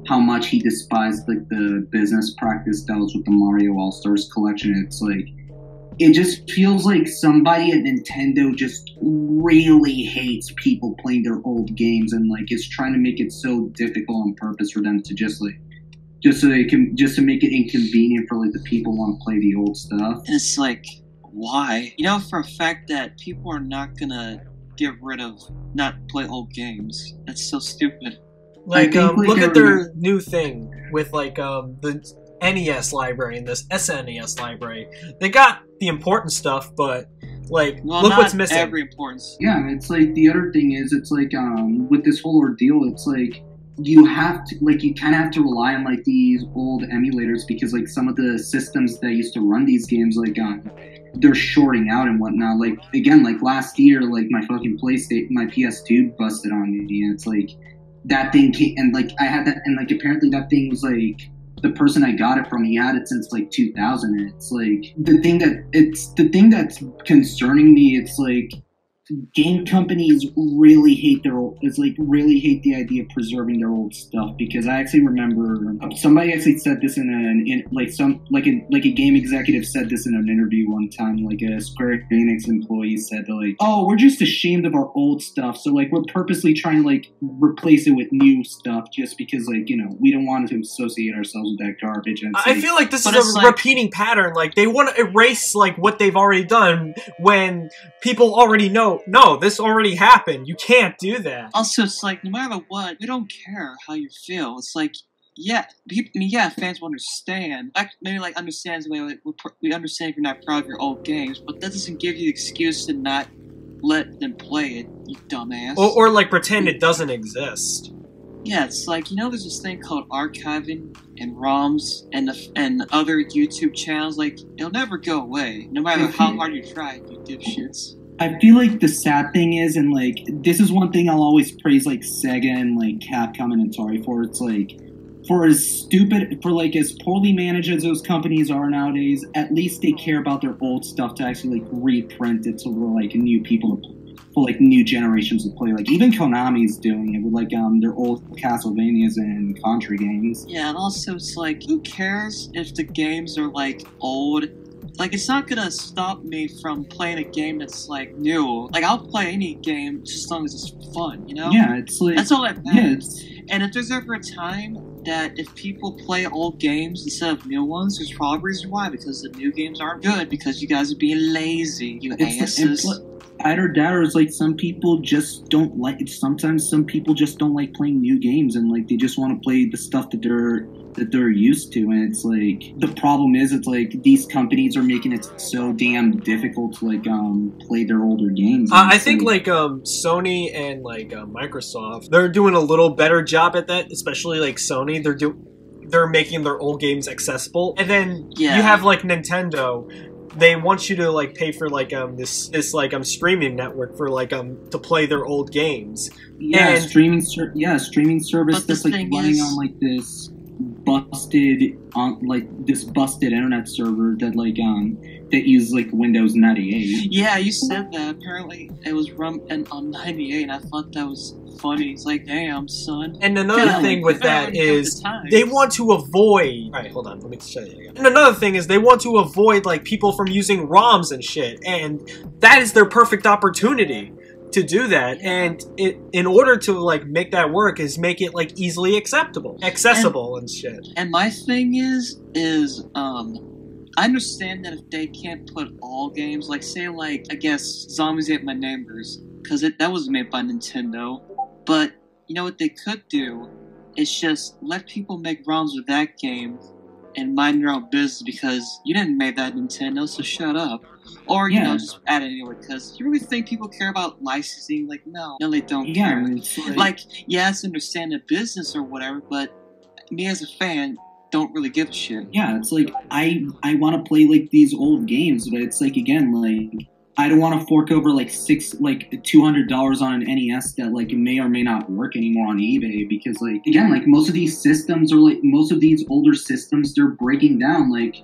how much he despised like the business practice that was with the Mario All-Stars collection. It's like, it just feels like somebody at Nintendo just really hates people playing their old games and like is trying to make it so difficult on purpose for them to just to make it inconvenient for like the people who want to play the old stuff. And it's like, why? You know for a fact that people are not gonna get rid of not play old games. That's so stupid. Like, look at their new thing with, like, the NES library and this SNES library. They got the important stuff, but, like, look what's missing. Every importance. Yeah, it's like, the other thing is, it's like, with this whole ordeal, it's like, you kind of have to rely on, like, these old emulators because, like, some of the systems that used to run these games, like, they're shorting out and whatnot. Like, again, like, last year, like, my fucking my PS2 busted on me, and it's like, that thing came, and like I had that, and like apparently that thing was like the person I got it from, he had it since like 2000, and it's like the thing that's concerning me. It's like game companies really hate really hate the idea of preserving their old stuff, because I actually remember somebody actually said this a game executive said this in an interview one time. Like a Square Enix employee said that like, oh, we're just ashamed of our old stuff, so like we're purposely trying to like replace it with new stuff just because like, you know, we don't want to associate ourselves with that garbage. And I feel like this is a repeating pattern. Like they want to erase like what they've already done when people already know, no, this already happened. You can't do that. Also, it's like, no matter what, we don't care how you feel. It's like, yeah, fans will understand. Maybe, like, understands the way, like, we understand if you're not proud of your old games, but that doesn't give you the excuse to not let them play it, you dumbass. Or like, pretend it doesn't exist. Yeah, it's like, you know, there's this thing called archiving and ROMs and other YouTube channels. Like, it'll never go away, no matter how hard you try, you dipshits. I feel like the sad thing is, and like, this is one thing I'll always praise like Sega and like Capcom and Atari for. It's like, as poorly managed as those companies are nowadays, at least they care about their old stuff to actually like reprint it so for like new people, for like new generations to play. Like even Konami's doing it with like their old Castlevanias and Contra games. Yeah, and also it's like, who cares if the games are like old? Like, it's not gonna stop me from playing a game that's, like, new. Like, I'll play any game just as long as it's fun, you know? Yeah, it's like... That's all that matters. Yeah, and if there's ever a time that if people play old games instead of new ones, there's probably a reason why. Because the new games aren't good. Because you guys are being lazy, you asses. Either that or it's like some people just don't like it. Sometimes some people just don't like playing new games, and, like, they just want to play the stuff that they're used to, and it's like, the problem is, it's like, these companies are making it so damn difficult to, like, play their older games. I think, like, Sony and, like, Microsoft, they're doing a little better job at that, especially, like, Sony, they're making their old games accessible, and then you have, like, Nintendo, they want you to like pay for like this streaming network for like to play their old games. Yeah, and streaming service that's like running on like this busted internet server that like that uses like Windows 98. Yeah, you said that. Apparently, it was run on 98, and I thought that was funny. It's like, damn, son. And another thing with that is they want to avoid. All right, hold on. Let me show you again. And another thing is they want to avoid like people from using ROMs and shit, and that is their perfect opportunity to do that. And in order to like make that work is make it like easily accessible and shit. And my thing is I understand that if they can't put all games, like say like I guess Zombies Ate My Neighbors, because that was made by Nintendo. But you know what they could do is just let people make ROMs with that game and mind their own business, because you didn't make that Nintendo, so shut up. Or, you know, just add it anyway, because you really think people care about licensing? Like, no, they don't care. Like, yes, understand the business or whatever, but me as a fan don't really give a shit. Yeah, it's like, I want to play, like, these old games, but it's like, again, like, I don't want to fork over, like, $200 on an NES that, like, may or may not work anymore on eBay, because, like, again, like, most of these systems, or, like, most of these older systems, they're breaking down, like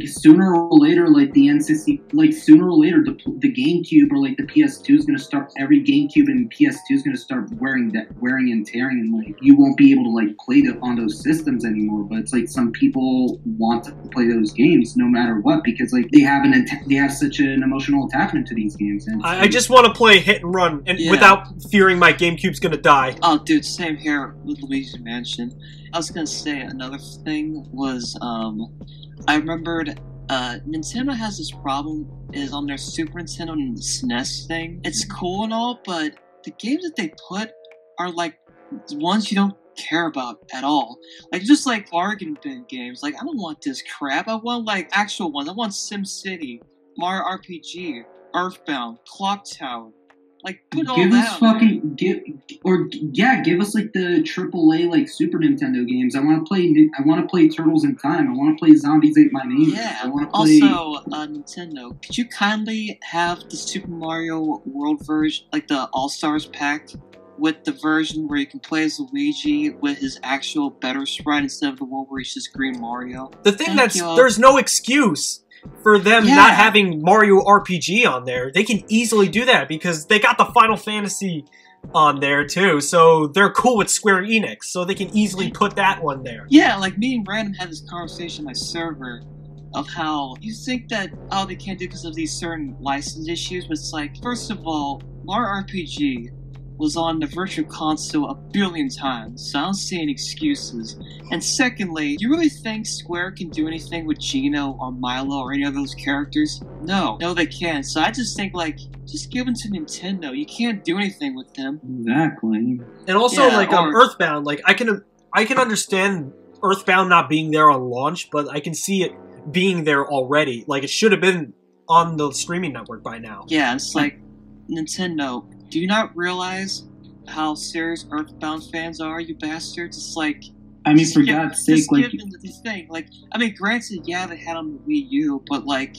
sooner or later, like the N60, like sooner or later, the GameCube or like the PS2 is gonna start. Every GameCube and PS2 is gonna start wearing and tearing, and like you won't be able to like play on those systems anymore. But it's like some people want to play those games no matter what, because like they have such an emotional attachment to these games. And I just want to play hit and run and without fearing my GameCube's gonna die. Oh, dude, same here with Luigi's Mansion. I was gonna say another thing was I remembered Nintendo has this problem is on their Super Nintendo and the SNES thing. It's cool and all, but the games that they put are like ones you don't care about at all. Like just like bargain bin games. Like I don't want this crap. I want like actual ones. I want SimCity, Mario RPG, Earthbound, Clock Tower. Like put all that. Give us like the AAA like Super Nintendo games. I want to play Turtles in Time. I want to play Zombies Ate My Neighbors. Yeah. I want to play. Also, Nintendo, could you kindly have the Super Mario World version, like the All Stars pack, with the version where you can play as Luigi with his actual better sprite instead of the one where he's just Green Mario? The thing there's no excuse for them not having Mario RPG on there. They can easily do that because they got the Final Fantasy on there too, so they're cool with Square Enix, so they can easily put that one there. Yeah, like me and Random had this conversation on my server of how you think that they can't do because of these certain license issues, but it's like, first of all, Mario RPG was on the Virtual Console a billion times, so I don't see any excuses. And secondly, you really think Square can do anything with Gino or Milo or any of those characters? No, they can't. So I just think, like, just give them to Nintendo. You can't do anything with them. Exactly. And also, Earthbound, like, I can understand Earthbound not being there on launch, but I can see it being there already. Like, it should have been on the streaming network by now. Yeah, it's like, Nintendo, do you not realize how serious Earthbound fans are, you bastards? It's like, I mean, for God's sake, just give them the thing. Like, I mean, granted, yeah, they had on the Wii U, but like,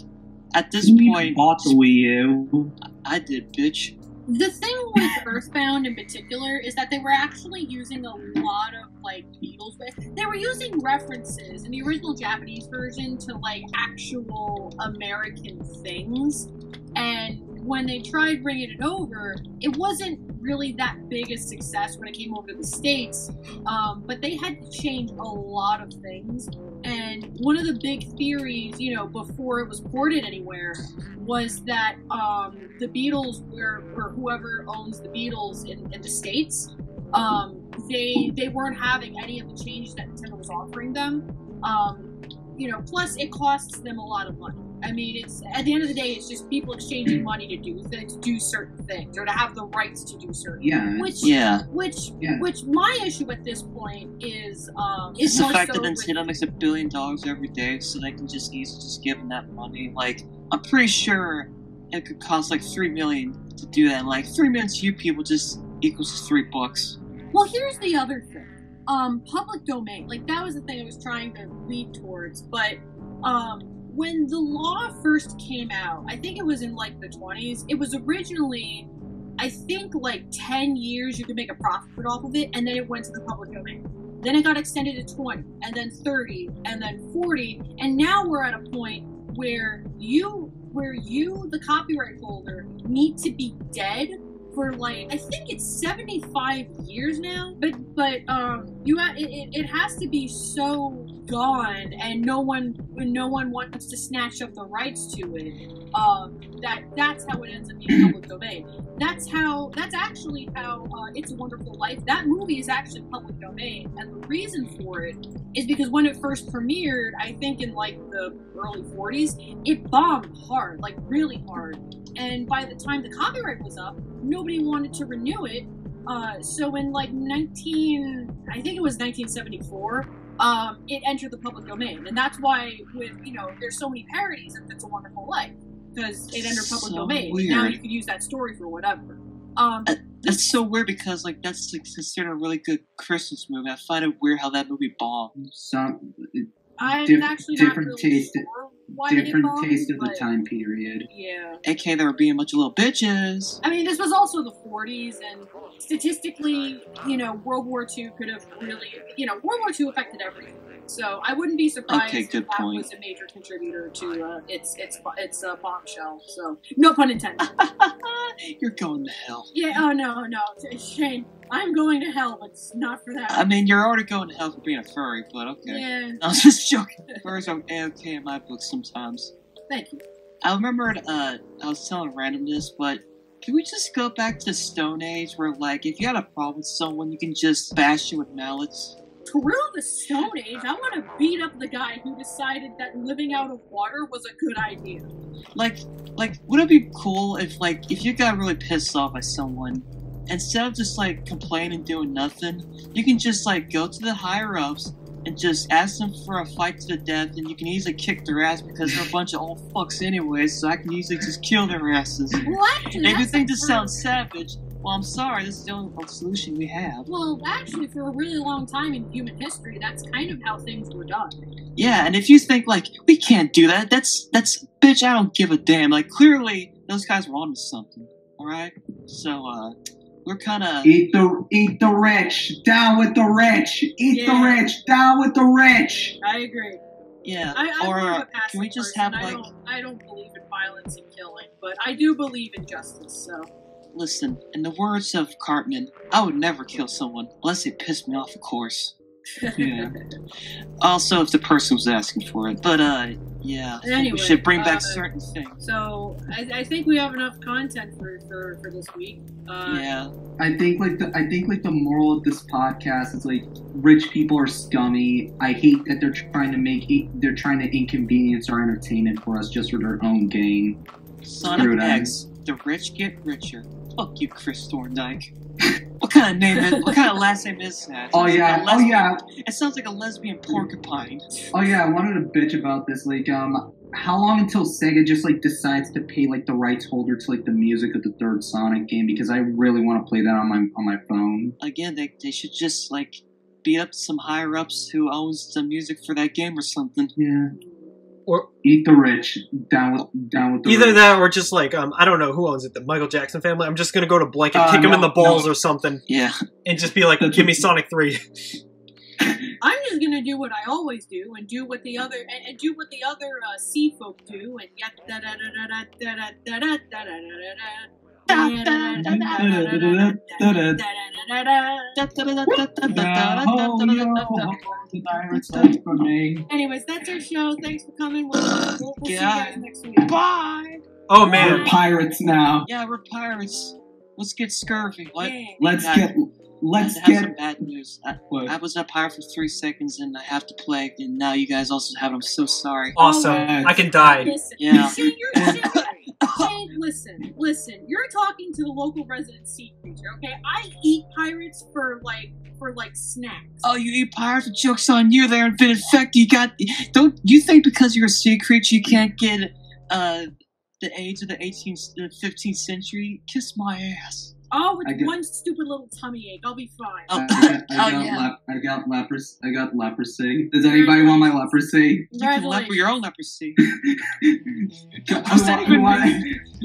at this point, bought the Wii U. I did, bitch. The thing with Earthbound in particular is that they were actually using a lot of like Beatles. They were using references in the original Japanese version to like actual American things, and when they tried bringing it over, it wasn't really that big a success when it came over to the States, but they had to change a lot of things. And one of the big theories, before it was ported anywhere, was that the Beatles or whoever owns the Beatles in the States, they weren't having any of the changes that Nintendo was offering them. Plus it costs them a lot of money. I mean, it's at the end of the day, it's just people exchanging money to do certain things or to have the rights to do certain things. Which my issue at this point is it's the fact that Nintendo makes $1 billion every day, so they can just easily just give them that money. Like, I'm pretty sure it could cost like $3 million to do that. And like $3 million to you people just equals $3. Well, here's the other thing. Public domain, like that was the thing I was trying to lead towards, but when the law first came out, I think it was in like the 20s, it was originally, I think, like 10 years you could make a profit off of it, and then it went to the public domain. Then it got extended to 20, and then 30, and then 40, and now we're at a point where you, the copyright holder, need to be dead for like, I think it's 75 years now, but it has to be so gone, and no one wants to snatch up the rights to it. That's how it ends up being public domain. That's actually how It's a Wonderful Life. That movie is actually public domain, and the reason for it is because when it first premiered, I think in like the early 40s, it bombed hard, like really hard. And by the time the copyright was up, nobody wanted to renew it. So in like 1974, it entered the public domain, and that's why there's so many parodies of It's a Wonderful Life, because it entered public domain. Weird. Now you can use that story for whatever. That's so weird because like that's like, considered a really good Christmas movie. I find it weird how that movie bombed. I'm actually not different really taste. sure why it Different bombed, taste of the but time period. Yeah. AK, they were being a bunch of little bitches. I mean, this was also the 40s, and statistically, World War II could have really, World War II affected everything. So I wouldn't be surprised if that was a major contributor to its bombshell. So no pun intended. You're going to hell. Yeah. Oh no. Shane, I'm going to hell, but it's not for that. I mean, you're already going to hell for being a furry, but okay. Yeah. I was just joking. Furries are A-okay in my book sometimes. Thank you. I remembered, I was telling randomness, but can we just go back to the Stone Age where, like, if you had a problem with someone, you can just bash it with mallets? Gorilla the Stone Age? I want to beat up the guy who decided that living out of water was a good idea. Like, would it be cool if you got really pissed off by someone, instead of just, like, complaining and doing nothing, you can just, like, go to the higher-ups and just ask them for a fight to the death, and you can easily kick their ass because they're a bunch of old fucks anyways, so I can easily just kill their asses. Well, actually, if you think this sounds savage, well, I'm sorry, this is the only solution we have. Well, actually, for a really long time in human history, that's kind of how things were done. Yeah, and if you think, like, we can't do that, that's bitch, I don't give a damn. Like, clearly, those guys were onto something, alright? So, we're kind of... Eat the rich, down with the rich. Eat the rich, down with the rich. I agree. Yeah, I'm can we just have, like... I don't believe in violence and killing, but I do believe in justice, so... Listen, in the words of Cartman, I would never kill someone, unless they pissed me off, of course. Yeah. Also, if the person was asking for it. But, yeah. Anyway, we should bring back certain things. So, I think we have enough content for this week. Yeah. I think the moral of this podcast is like rich people are scummy. I hate that they're trying to inconvenience our entertainment for us just for their own gain. Sonic X, the rich get richer. Fuck you, Chris Thorndike. What kind of last name is that? It sounds like a lesbian porcupine. Oh yeah, I wanted to bitch about this. Like, how long until Sega just like decides to pay like the rights holder to like the music of the third Sonic game? Because I really want to play that on my phone. Again, they should just like beat up some higher ups who owns the music for that game or something. Yeah. Or eat the rich, down with the either rich. that or just like I don't know who owns it, the Michael Jackson family. I'm just gonna go to Blank and kick him in the balls or something. Yeah, and just be like, give me Sonic 3. I'm just gonna do what I always do and do what the other sea folk do and yet da da da da da da da da da da Anyways, that's our show. Thanks for coming. We'll see you guys next week. Bye. Oh man, we're pirates now. Yeah, we're pirates. Let's get scurvy. What? Yeah. Let's get some bad news. I was a pirate for 3 seconds and I have to play, and now you guys also have it. I'm so sorry. Awesome. I can die. Listen, yeah. Shane, listen. You're talking to the local resident sea creature, okay? I eat pirates for snacks. Oh, you eat pirates? The joke's on you there. Been infected. Don't you think because you're a sea creature you can't get the AIDS of the 15th century? Kiss my ass. Oh, with I got- one stupid little tummy ache, I'll be fine. Oh, I got leprosy. Does anybody want my leprosy? You can leper your own leprosy.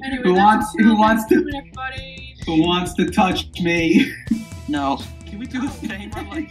Anyway, Who wants everybody. to touch me? No. Can we do the thing where, like,